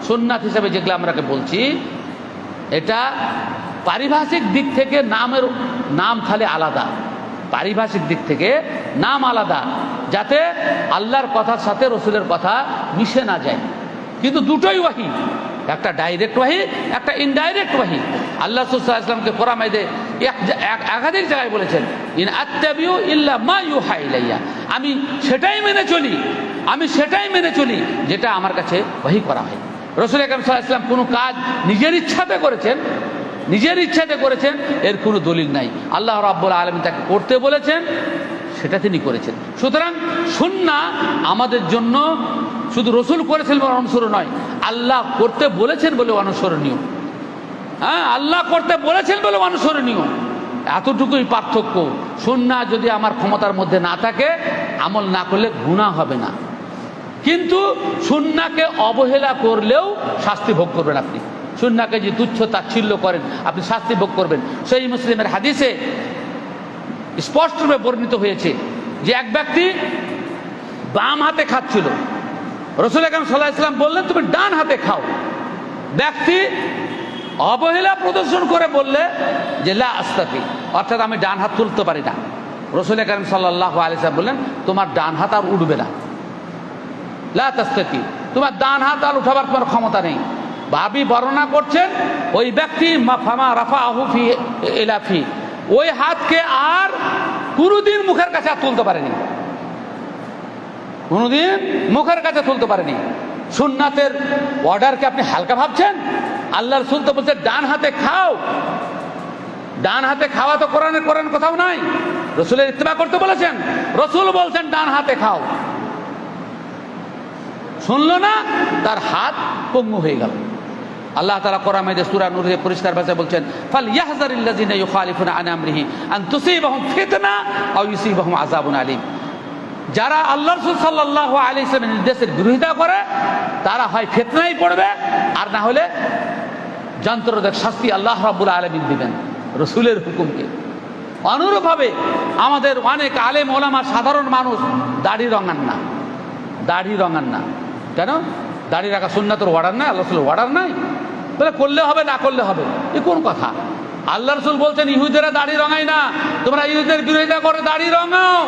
সুন্নাত হিসাবে যেগুলো আমরাকে বলছি, এটা পারিভাষিক দিক থেকে নাম খালি আলাদা, পারিভাষিক দিক থেকে নাম আলাদা, যাতে আল্লাহর কথার সাথে রসুলের কথা মিশে না যায়। কিন্তু দুটোই ওয়াহি, একটা ডাইরেক্ট ওয়াহি, একটা ইনডাইরেক্ট ওয়াহি। আল্লাহ সাল্লাল্লাহু আলাইহি ওয়াসাল্লামকে কোরআনে একাধিক জায়গায় বলেছেন ইন আত্তাবিউ ইল্লা মা ইউহা ইলাইয়া, আমি সেটাই মেনে চলি, আমি সেটাই মেনে চলি যেটা আমার কাছে ওয়াহি করা হয়। রাসূল আকরাম সাল্লাল্লাহু আলাইহি ওয়াসাল্লাম কোনো কাজ নিজের ইচ্ছাতে করেছেন এর কোনো দলিল নাই। আল্লাহ রাব্বুল আলামিন তাকে করতে বলেছেন, সেটা তিনি করেছেন। সুতরাং সুন্নাহ আমাদের জন্য শুধু রাসূল করেছেন বলে অনুসরণ নয়, আল্লাহ করতে বলেছেন বলে অনুসরণীয়। হ্যাঁ, আল্লাহ করতে বলেছেন বলে অনুসরণীয়, এতটুকুই পার্থক্য। সুন্নাহ যদি আমার ক্ষমতার মধ্যে না থাকে, আমল না করলে গুনাহ হবে না, কিন্তু সুন্নাহকে অবহেলা করলেও শাস্তি ভোগ করবেন। আপনি সুন্নাহকে যে তুচ্ছ তাচ্ছিল্য করেন, আপনি শাস্তি ভোগ করবেন। সহিহ মুসলিমের হাদিসে স্পষ্টভাবে বর্ণিত হয়েছে যে এক ব্যক্তি বাম হাতে খাচ্ছিল, রাসূল আকরাম সাল্লাল্লাহু আলাইহি ওয়াসাল্লাম বললেন তুমি ডান হাতে খাও। ব্যক্তি অবহেলা প্রদর্শন করে বললে যে লা আস্তাতি, অর্থাৎ আমি ডান হাত তুলতে পারি না। রাসূল আকরাম সাল্লাল্লাহু আলাইহি ওয়াসাল্লাম বললেন তোমার ডান হাত আর উঠবে না, লা তাস্তাতি, তোমার ডান হাত আর উঠাবার তোমার ক্ষমতা নেই। ভাবি বর্ণনা করছেন ওই ব্যক্তি ফামা রাফাহু ফি ইলাফি, ওই হাতকে আর কোনোদিন মুখের কাছে তুলতে পারেনি, কোনোদিন মুখের কাছে তুলতে পারেনি। সুন্নাতের অর্ডারকে আপনি হালকা ভাবছেন? আল্লাহ রাসূল তো বলছে ডান হাতে খাও। ডান হাতে খাওয়া তো কোরআন কোথাও নাই। রাসূলের ইত্তেবা করতে বলেছেন, রাসূল বলছেন ডান হাতে খাও। শুনলো না, তার হাত পঙ্গু হয়ে গেল। আল্লাহ তাআলা কোরআনে সূরা নূরে পরিষ্কার ভাষায় বলছেন ফাল ইয়াহযারিল্লাযিনা ইউখালিফুনা আন আমরিহি আন তুসিবাহুম ফিতনা আও ইউসিবাহুম আযাবুন আলীম। যারা আল্লাহ রাসূল সাল্লাল্লাহু আলাইহি ওয়াসাল্লামের নির্দেশের বিরোধিতা করে তারা হয় ফিতনায় পড়বে, আর না হলে যন্ত্রণাদায়ক শাস্তি আল্লাহ রাব্বুল আলামিন দিবেন রাসূলের হুকুমকে। অনুরূপভাবে আমাদের অনেক আলেম ওলামা সাধারণ মানুষ দাড়ি রঙান না। কেন? দাড়ি রাখা সুন্নাতের অর্ডার নাই, আল্লাহ রাসূলের অর্ডার নাই, বলে করলে হবে না করলে হবে, এ কোন কথা? আল্লাহ রাসূল বলছেন ইহুদিরা দাড়ি রঙায় না, তোমরা ইহুদিদের বিরোধিতা করে দাড়ি রঙাও।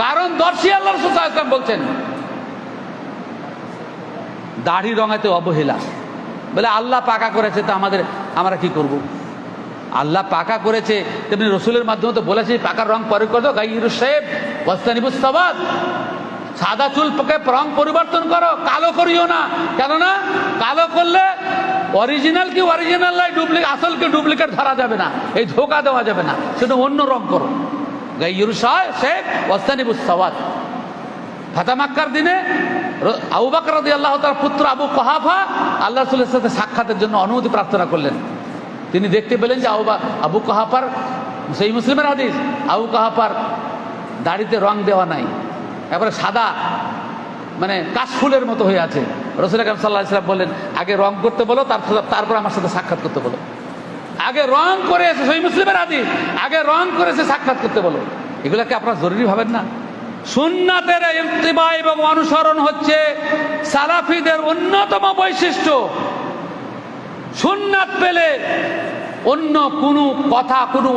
কারণ দর্শী আল্লাহ রাসূল সাল্লাল্লাহু আলাইহি ওয়াসাল্লাম বলছেন দাড়ি রঙাতে অবহেলা। বলে আল্লাহ পাকা করেছে, তো আমরা কি করব? আল্লাহ পাকা করেছে, তেমনি রসুলের মাধ্যমে তো বলেছে পাকার রং পরে করে দাও, গাইরুশ শাইব ওয়াস্তানিবুস সাওয়াদ, সাদা চুলকে রং পরিবর্তন করো, কালো করিও না। কেননা কালো করলে অরিজিনাল কি অরিজিনাল নয়, আসল কি ডুপ্লিকেট ধরা যাবে না, এই ধোকা দেওয়া যাবে না, সেটা অন্য রং করো। গাইরুশ শাইব ওয়াস্তানিবুস সাওয়াদ। ফাতহ মাক্কার দিনে আবু বকর রাদিয়াল্লাহু তাআলার পুত্র আবু কুহাফা আল্লাহ রাসূলের সাথে সাক্ষাতের জন্য অনুমতি প্রার্থনা করলেন। তিনি দেখতে পেলেন যে আবু কুহাফার, সেই মুসলিমের হাদিস, আবু কুহাফার দাড়িতে রং দেওয়া নাই, এবারে সাদা মানে কাশফুলের মতো হয়ে আছে। রাসূল আকরাম সাল্লাল্লাহু আলাইহি ওয়াসাল্লাম বললেন আগে রং করতে বলো, তারপর আমার সাথে সাক্ষাৎ করতে বলো। আগে রং করে এসে, সেই মুসলিমের হাদিস, আগে রং করে এসে সাক্ষাৎ করতে বলো। এগুলোকে আপনারা জরুরি ভাবেন না? সুন্নাতের ইত্তিবা এবং অনুসরণ হচ্ছে সালাফিদের অন্যতম বৈশিষ্ট্য। সুন্নাত পেলে অন্য কোনো কথা, কোনো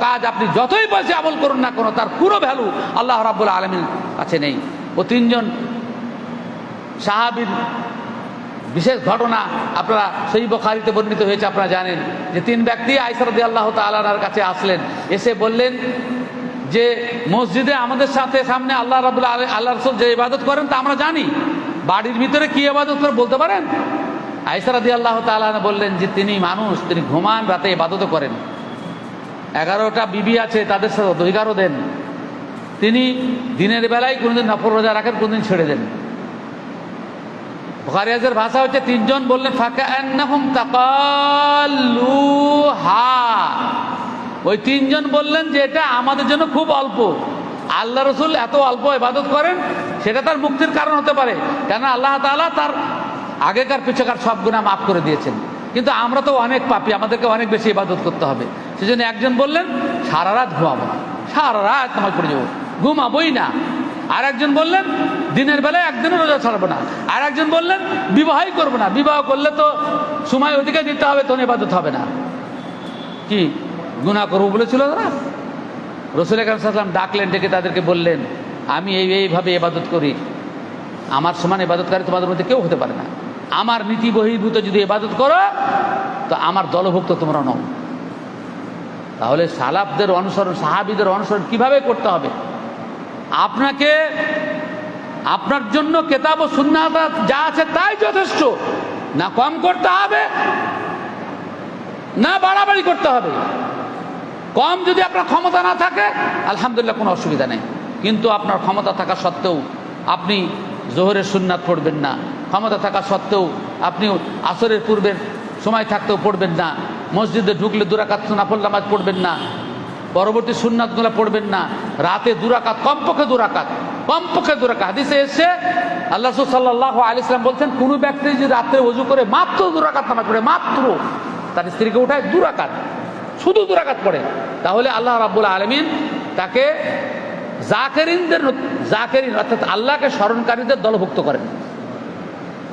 কাজ আপনি যতই বলছে আমল করুন না কোনো, তার পুরো ভ্যালু আল্লাহ রাব্বুল আলামিনের কাছে নেই। ও তিনজন সাহাবীর বিশেষ ঘটনা আপনারা সহিহ বুখারীতে বর্ণিত হয়েছে, আপনারা জানেন যে তিন ব্যক্তি আয়েশা রাদিয়াল্লাহু তাআলার কাছে আসলেন, এসে বললেন যে মসজিদে আমাদের সাথে সামনে আল্লাহ রাসূল যে ইবাদত করেন তা আমরা জানি, বাড়ির ভিতরে কি ইবাদত করে বলতে পারেন? আয়েশা রাদিয়াল্লাহু তাআলা বললেন যে তিনি মানুষ, তিনি ঘুমান, রাতে ইবাদত করেন, 11টা বিবি আছে, তাদের সাথে অধিকারও দেন, তিনি দিনের বেলায় কোনোদিন নফল রোজা রাখেন, কোনোদিন ছেড়ে দেন। বুখারী হাদিসের ভাষা হচ্ছে তিনজন বললেন ফাকান্নাহুম তাকাল্লুহা, ওই তিনজন বললেন যে এটা আমাদের জন্য খুব অল্প, আল্লাহ রাসূল এত অল্প ইবাদত করেন সেটা তার মুক্তির কারণ হতে পারে, কেন আল্লাহ তাআলা তার আগেকার পিছাকার সব গুনাহ মাফ করে দিয়েছেন, কিন্তু আমরা তো অনেক পাপী, আমাদেরকে অনেক বেশি ইবাদত করতে হবে। সেজন্য একজন বললেন সারা রাত ঘুমাবো না, সারা রাত নামাজ পড়ে যাবো, ঘুমাবোই না। আর একজন বললেন দিনের বেলায় একদিনও রোজা ছাড়বো না। আর একজন বললেন বিবাহই করবো না, বিবাহ করলে তো সময় ওদিকে দিতে হবে, তখন ইবাদত হবে না। কি গুনাহ করবো বলেছিল তারা? রাসূল আকরাম সাল্লাল্লাহু আলাইহি ওয়াসাল্লাম ডাকলেন, ডেকে তাদেরকে বললেন আমি এইভাবে ইবাদত করি, আমার সমান ইবাদতকারী তোমাদের মধ্যে কেউ হতে পারে না, আমার নীতি বহির্ভূত যদি ইবাদত করো তো আমার দলভুক্ত তোমরা নও। তাহলে সালাফদের অনুসরণ, সাহাবীদের অনুসরণ কিভাবে করতে হবে? আপনাকে, আপনার জন্য কিতাব ও সুন্নাহ যা আছে তাই যথেষ্ট, না কম করতে হবে না বাড়াবাড়ি করতে হবে। কম যদি আপনার ক্ষমতা না থাকে আলহামদুলিল্লাহ কোনো অসুবিধা নেই, কিন্তু আপনার ক্ষমতা থাকা সত্ত্বেও আপনি জোহরের সুন্নাত পড়বেন না, ক্ষমতা থাকা সত্ত্বেও আপনি আসরের পূর্বের সময় থাকতেও পড়বেন না, মসজিদে ঢুকলে 2 রাকাত নফল নামাজ পড়বেন না, পরবর্তী সুন্নাতগুলো পড়বেন না, রাতে 2 রাকাত কমপক্ষে 2 রাকাত হাদিসে এসে আল্লাহ রাসূল সাল্লাল্লাহু আলাইহি সাল্লাম বলছেন কোন ব্যক্তি যদি রাতে ওযু করে মাত্র 2 রাকাত নামাজ পড়ে, মাত্র তার স্ত্রীকে উঠায় 2 রাকাত, শুধু 2 রাকাত পড়ে, তাহলে আল্লাহ রাব্বুল আলামিন তাকে জাকিরিন অর্থাৎ আল্লাহকে স্মরণকারীদের দলভুক্ত করেন।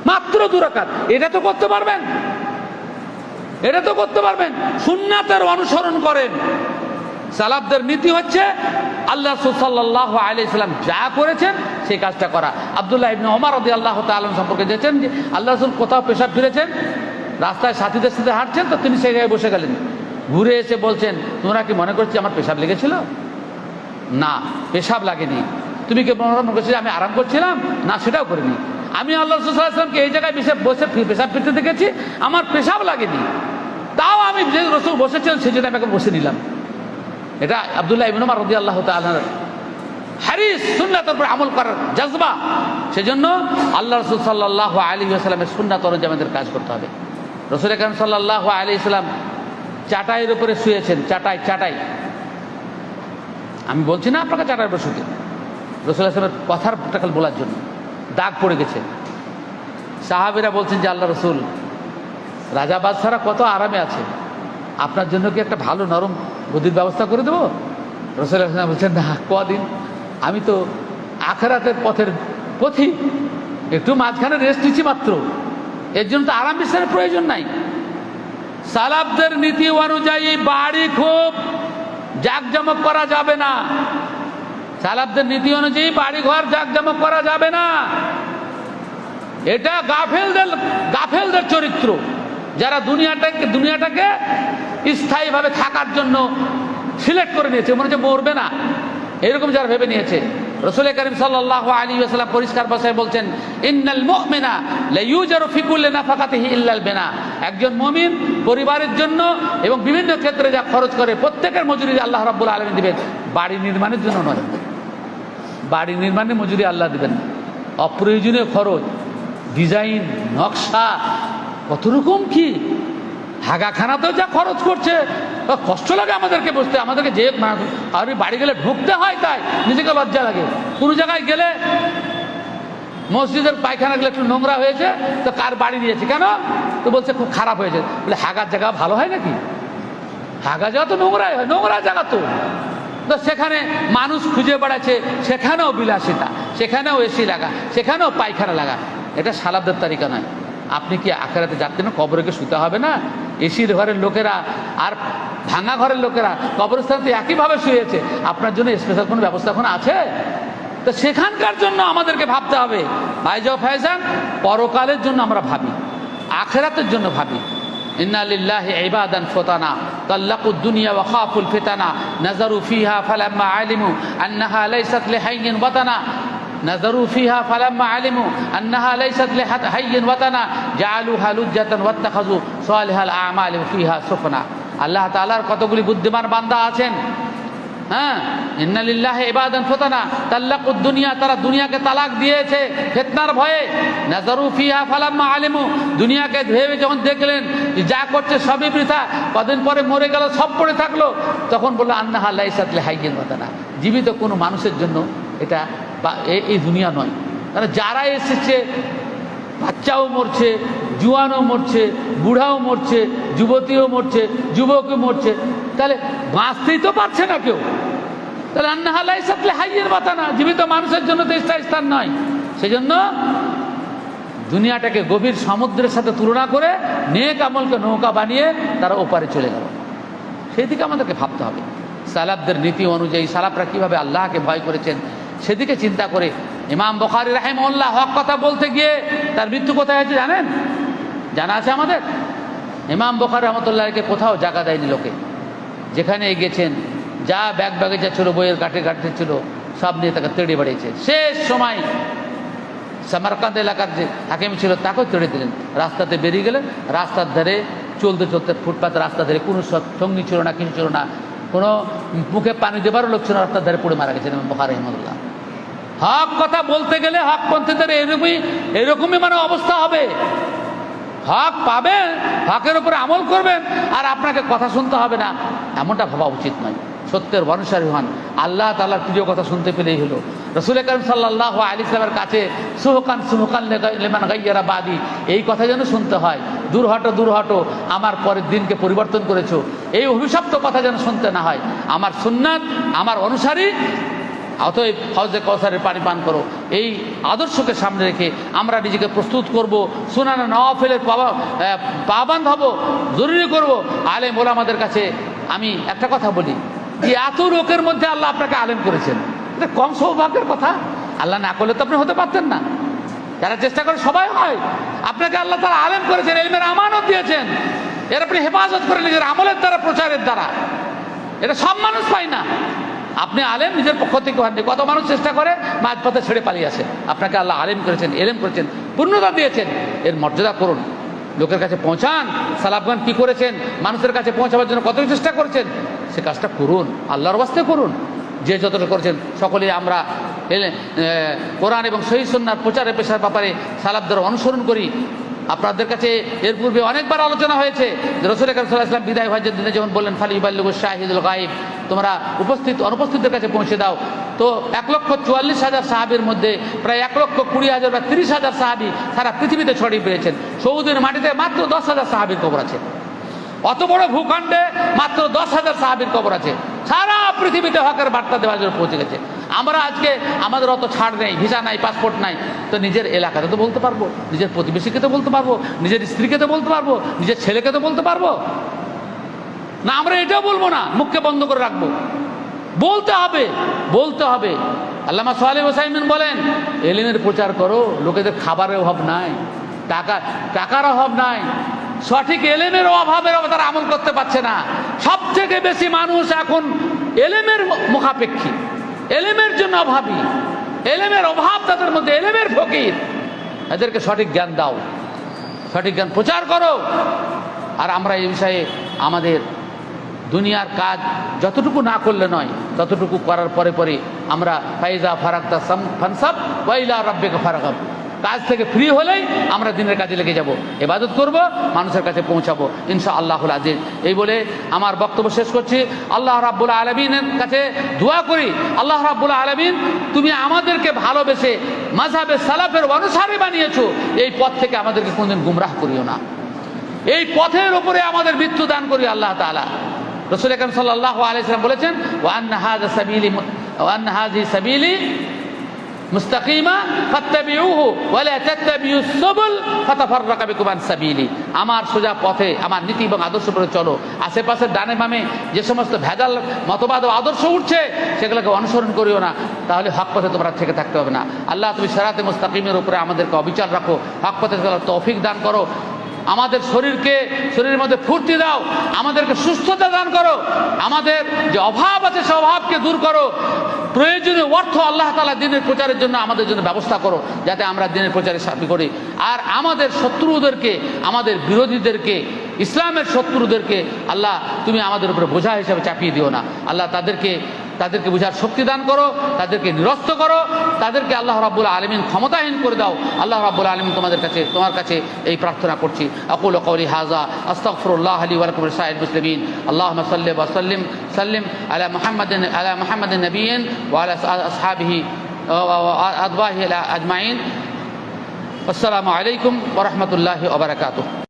মাত্র 2 রাকাত, এটা তো করতে পারবেন, সুন্নাতের অনুসরণ করেন। সালাফদের নীতি হচ্ছে আল্লাহ রাসূল সাল্লাল্লাহু আলাইহি সাল্লাম যা করেছেন সেই কাজটা করা। আব্দুল্লাহ ইবনে ওমর রাদিয়াল্লাহু তাআলা সম্পর্কে দেখেন যে আল্লাহ রাসূল কোথাও পেশাব ফিরেছেন, রাস্তায় সাথীদের সাথে হাঁটছেন, তো তিনি সেই জায়গায় বসে গেলেন, ঘুরে এসে বলছেন তোমরা কি মনে করছি আমার পেশাব লেগেছিল? না, পেশাব লাগেনি। তুমি কি মনে করছি আমি আরাম করছিলাম? না, সেটাও করিনি। আমি আল্লাহ রাসূল সাল্লাল্লাহু আলাইহি ওয়াসাল্লামকে এই জায়গায় বসে পেশাব ফিরতে দেখেছি, আমার পেশাব লাগেনি, তাও আমি যে রাসূল বসেছিলেন সেই জন্য আমি বসে নিলাম। এটা আব্দুল্লাহ ইবনে ওমর রাদিয়াল্লাহু তাআলা হারিস, সুন্নাতের উপর আমল করার জজবা। সেজন্য আল্লাহ রাসূল সাল্লাল্লাহু আলাইহি ওয়াসাল্লামের সুন্নাত অনুযায়ী আমাদের কাজ করতে হবে। রাসূল আকরাম সাল্লাল্লাহু আলাইহি ওয়াসাল্লাম চাটাইয়ের উপরে শুয়েছেন, চাটাই, আমি বলছি না আপনাকে চাটাইয়ের উপরে শুতে, রাসূল আসলামের কথার টাকাল বলার জন্য দাগ পড়ে গেছে। সাহাবীরা বলছেন যে আল্লাহ রাসূল, রাজা বাদশারা কত আরামে আছে, আপনার জন্য কি একটা ভালো নরম গদির ব্যবস্থা করে দেবো? রাসূল আসলাম বলছেন না, কদিন, আমি তো আখিরাতের পথিক, একটু মাঝখানে রেস্ট নিচ্ছি মাত্র, এর জন্য তো আরাম বিশ্রামের প্রয়োজন নাই। সালাফদের নীতি অনুযায়ী বাড়ি খুব জাঁকজমক করা যাবে না, সালাফদের নীতি অনুযায়ী বাড়ি ঘর জাঁকজমক করা যাবে না। এটা গাফেলদের চরিত্র, যারা দুনিয়াটাকে স্থায়ীভাবে থাকার জন্য সিলেক্ট করে নিয়েছে, মনে হচ্ছে মরবে না, এরকম যারা ভেবে নিয়েছে। রাসূল কারীম সাল্লাল্লাহু আলাইহি ওয়াসাল্লাম পরিষ্কার ভাষায় বলছেন ইন্নাল মুমিনা লা ইউজারু ফি কুল্লি নাফাকাতিহি ইল্লাল বিনা, একজন মুমিন পরিবারের জন্য এবং বিভিন্ন ক্ষেত্রে যা খরচ করে প্রত্যেকের মজুরি আল্লাহ রাব্বুল আলামিন দিবেন, বাড়ি নির্মাণের জন্য নয়। বাড়ি নির্মাণের মজুরি আল্লাহ দিবেন, অপ্রয়োজনীয় খরচ, ডিজাইন, নকশা, কত রকম কি, হাগাখানাতেও যা খরচ করছে, কষ্ট লাগে আমাদেরকে বসতে, আমাদেরকে যে আর বাড়ি গেলে ঢুকতে হয়, তাই নিজেকে লজ্জা লাগে। কোনো জায়গায় গেলে মসজিদের পায়খানা গেলে একটু নোংরা হয়েছে, তো কার বাড়ি দিয়েছে কেন, তো বলছে খুব খারাপ হয়েছে। বলে হাগার জায়গা ভালো হয় নাকি? হাগা জায়গা তো নোংরাই হয়, নোংরা জায়গা তো সেখানে মানুষ খুঁজে বেড়াচ্ছে, সেখানেও বিলাসিতা, সেখানেও এসি লাগা, সেখানেও পায়খানা লাগা। এটা সালাফদের তালিকা নয়। আপনি কি আখিরাতে যাচ্ছেন না, কবরে কি শুতে হবে না? এসির ঘরের লোকেরা আর ভাঙা ঘরের লোকেরা কবরস্থানে একইভাবে শুয়েছে, আপনার জন্য স্পেশাল কোনো ব্যবস্থা এখন আছে? তো সেখানকার জন্য আমাদেরকে ভাবতে হবে। ভাইজান ফায়জান, পরকালের জন্য আমরা ভাবি, আখিরাতের জন্য ভাবি। ইন্না লিল্লাহি ইবাদান ফাতানা তাল্লাকুদ দুনিয়া ওয়া খাফুল ফিতানা নাযারু ফিহা ফালাম্মা আলিমু আন্নাহা লাysat লিহাইয়িন ওয়াতানা নাযারু ফিহা ফালাম্মা আলিমু আন্নাহা লাysat লিহাইয়িন ওয়াতানা জাআলুহা লুজ্জাতান ওয়াত্তাখাযু সালিহাল আ'মালি ফিহা সুফনা। আল্লাহ তাআলার কতগুলি বুদ্ধিমান বান্দা আছেন, হ্যাঁ, ইন্না লিল্লাহি ইবাদান ফাতানা তাল্লাকুদ দুনিয়া, তারা দুনিয়াকে তালাক দিয়েছে ফিতনার ভয়ে। নাযারু ফিহা ফালাম্মা আলিমু, দুনিয়াকে ভেবে যখন দেখলেন যা করছে সবই বৃথা, কদিন পরে মরে গেল, সব পড়ে থাকলো, তখন বললো আন্নাহা লাysat লিহাইয়িন ওয়াতানা, জীবিত কোনো মানুষের জন্য এটা বা এই দুনিয়া নয়। তারা যারা এসেছে, বাচ্চাও মরছে, জুয়ানও মরছে, বুড়াও মরছে, যুবতীও মরছে, যুবকও মরছে, তাহলে বাঁচতেই তো পারছে না কেউ। তাহলে আন্নাহা লাysat লিহাইয়িন ওয়াতানা, জীবিত মানুষের জন্য তো স্থান নয়। সেজন্য দুনিয়াটাকে গভীর সমুদ্রের সাথে তুলনা করে নেক আমলকে নৌকা বানিয়ে তারা ওপারে চলে গেল। সেই দিকে আমাদেরকে ভাবতে হবে। সালাফদের নীতি অনুযায়ী সালাফরা কীভাবে আল্লাহকে ভয় করেছেন সেদিকে চিন্তা করে। ইমাম বুখারী রাহিমাহুল্লাহ হক কথা বলতে গিয়ে তার মৃত্যু কোথায় হয়েছে জানেন? জানা আছে আমাদের? ইমাম বুখারী রাহমাতুল্লাহকে কোথাও জায়গা দেয়নি লোকে, যেখানে গেছেন যা ব্যাগে যা ছিল, বইয়ের কাঠে ছিল, সব নিয়ে তাকে তেড়ে বেড়িয়েছে। শেষ সময় সামারকান্দ এলাকার যে হাকিম ছিল তাকেও ছেড়ে দিলেন, রাস্তাতে বেরিয়ে গেলেন। রাস্তার ধারে চলতে চলতে ফুটপাতে রাস্তার ধারে কোনো সঙ্গী ছিল না, কিছু ছিল না, কোনো মুখে পানি দেবারও লোক ছিল না, রাস্তার ধারে পড়ে মারা গেছেন ইমাম বুখারী রাহিমাহুল্লাহ। হক কথা বলতে গেলে হকপন্থীদের এরকমই মানে অবস্থা হবে। হক পাবেন, হকের উপরে আমল করবেন, আর আপনাকে কথা শুনতে হবে না, এমনটা ভাবা উচিত নয়। সত্যের অনুসারী হন, আল্লাহ তাআলার প্রিয় কথা শুনতে পেলেই হলো। রাসূল কারীম সাল্লাল্লাহু আলাইহি ওয়াসাল্লামের কাছে সুহকান লিমান গায়্যারা বাদি, এই কথা যেন শুনতে হয়, দূর হটো আমার পরের দিনকে পরিবর্তন করেছো, এই অভিশপ্ত কথা যেন শুনতে না হয়। আমার সুন্নাত, আমার অনুসারী, অতএব হাউজে কাউসারের পানি পান করো, এই আদর্শকে সামনে রেখে আমরা নিজেকে প্রস্তুত করব, সুনানে নওয়াফিলের পাবান্দ হব, জরুরি করব। আলেম ওলামাদের কাছে আমি একটা কথা বলি, যে এত লোকের মধ্যে আল্লাহ আপনাকে আলেম করেছেন, এটা কম সৌভাগ্যের কথা। আল্লাহ না করলে তো আপনি হতে পারতেন না, যারা চেষ্টা করে সবাই হয়। আপনাকে আল্লাহ তাআলা আলেম করেছেন, ইলমের আমানত দিয়েছেন, এর আপনি হেফাজত করে নিজের আমলের দ্বারা, প্রচারের দ্বারা। এটা সব মানুষ পায় না। আপনি আলেম নিজের পক্ষ থেকে হননি, কত মানুষ চেষ্টা করে মাঝপথে ছেড়ে পালিয়ে আসে। আপনাকে আল্লাহ আলেম করেছেন, এলেম করেছেন, পূর্ণতা দিয়েছেন, এর মর্যাদা করুন, লোকের কাছে পৌঁছান। সালাফগণ কি করেছেন, মানুষের কাছে পৌঁছাবার জন্য কত চেষ্টা করেছেন, সে কাজটা করুন, আল্লাহর ওয়াস্তে করুন। যে যতটা করেছেন, সকলেই আমরা কোরআন এবং সহিহ সুন্নাহর প্রচারের পেশার ব্যাপারে সালাফদের অনুসরণ করি। আপনাদের কাছে এর পূর্বে অনেকবার আলোচনা হয়েছে যে রাসূল আকরাম সাল্লাল্লাহু আলাইহি ওয়াসাল্লাম বিদায় হজের দিনে যখন বললেন ফালিউবাল্লিগু শাহিদুল গায়ব, তোমরা অনুপস্থিতদের কাছে পৌঁছে দাও। তো 1,44,000 সাহাবীর মধ্যে প্রায় 1,20,000 বা 30,000 সাহাবী সারা পৃথিবীতে ছড়িয়ে পেয়েছেন। সৌদির মাটিতে মাত্র 10,000 সাহাবীর কবর আছে। অত বড় ভূখণ্ডে মাত্র 10,000 সাহাবীর কবর আছে। সারা পৃথিবীতে হকের বার্তা দেওয়ার জন্য পৌঁছে গেছে। আমরা আজকে আমাদের অত ছাড় নেই, ভিসা নাই, পাসপোর্ট নাই, তো নিজের এলাকাতে তো বলতে পারবো, নিজের প্রতিবেশীকে তো বলতে পারবো, নিজের স্ত্রীকে তো বলতে পারবো, নিজের ছেলেকে তো বলতে পারবো না। আমরা এটাও বলবো না, মুখকে বন্ধ করে রাখবো। বলতে হবে, বলতে হবে। আল্লামা সালেহ ওসাইমিন বলেন, এলিমের প্রচার করো, লোকেদের খাবারের অভাব নাই, টাকার অভাব নাই, সঠিক এলেমের অভাবের তারা আমল করতে পারছে না। সবথেকে বেশি মানুষ এখন এলেমের মুখাপেক্ষী, এলেমের জন্য অভাবী, এলেমের অভাব তাদের মধ্যে, এলেমের ফকির। এদেরকে সঠিক জ্ঞান দাও, সঠিক জ্ঞান প্রচার করো। আর আমরা এই বিষয়ে আমাদের দুনিয়ার কাজ যতটুকু না করলে নয়, ততটুকু করার পরে পরে আমরা ফাইজা ফারাগতা ফানসাব ওয়া ইলা রাব্বিকা ফারগাব, কাজ থেকে ফ্রি হলেই আমরা দিনের কাজে লেগে যাব, ইবাদত করব, মানুষের কাছে পৌঁছাবো ইনশাআল্লাহুল আজিজ। এই বলে আমার বক্তব্য শেষ করছি। আল্লাহ রাব্বুল আলামিনের কাছে দোয়া করি, আল্লাহ রাব্বুল আলামিন তুমি আমাদেরকে ভালোবেসে মাযহাবে সালাফের অনুসারী বানিয়েছো, এই পথ থেকে আমাদেরকে কোনদিন গুমরাহ করিও না, এই পথের উপরে আমাদের মৃত্যু দান করি আল্লাহ তাআলা। রাসূল আকরাম সাল্লাল্লাহু আলাইহি ওয়াসাল্লাম বলেছেন, ওয়া আন্না হাযিহি সাবিলি মুস্তাকিমা ফাত্তাবিউহু ওয়া লা তাত্তাবিউস সুবুল ফাতাফাররাকা বিকুম আন সাবিলি। আমার সোজা পথে, আমার নীতি এবং আদর্শ উপরে চলো। আশেপাশে ডানে বামে যে সমস্ত ভেজাল মতবাদ ও আদর্শ উঠছে, সেগুলোকে অনুসরণ করিও না, তাহলে হক পথে তোমরা থেকে থাকতে হবে না। আল্লাহ তুমি সিরাতে মুস্তাকিমের উপরে আমাদেরকে অবিচল রাখো, হক পথে চলার তৌফিক দান করো। আমাদের শরীরের মধ্যে ফুর্তি দাও, আমাদেরকে সুস্থতা দান করো, আমাদের যে অভাব আছে সে অভাবকে দূর করো। প্রয়োজনীয় অর্থ আল্লাহ তাআলা দ্বীনের প্রচারের জন্য আমাদের জন্য ব্যবস্থা করো, যাতে আমরা দ্বীনের প্রচারে সাহায্য করি। আর আমাদের শত্রুদেরকে, আমাদের বিরোধীদেরকে, ইসলামের শত্রুদেরকে আল্লাহ তুমি আমাদের উপরে বোঝা হিসাবে চাপিয়ে দিও না। আল্লাহ তাদেরকে বোঝার শক্তি দান করো, তাদেরকে নিরস্ত করো, তাদেরকে আল্লাহ রাব্বুল আলামিন ক্ষমতাহীন করে দাও। আল্লাহ রাব্বুল আলামিন তোমার কাছে এই প্রার্থনা করছি। আকুলু কওলি হাযা আস্তাগফিরুল্লাহ লি ওয়া লাকুম লিসাইরিল মুসলিমিন। আল্লাহুম্মা সাল্লি ওয়া সাল্লিম আলা মুহাম্মাদিন নাবিয়্যিন ওয়া আলা আসহাবিহি ওয়া আদওয়াহি আজমাইন। আসসালামু আলাইকুম ওয়া রাহমাতুল্লাহি ওয়া বারাকাতুহু।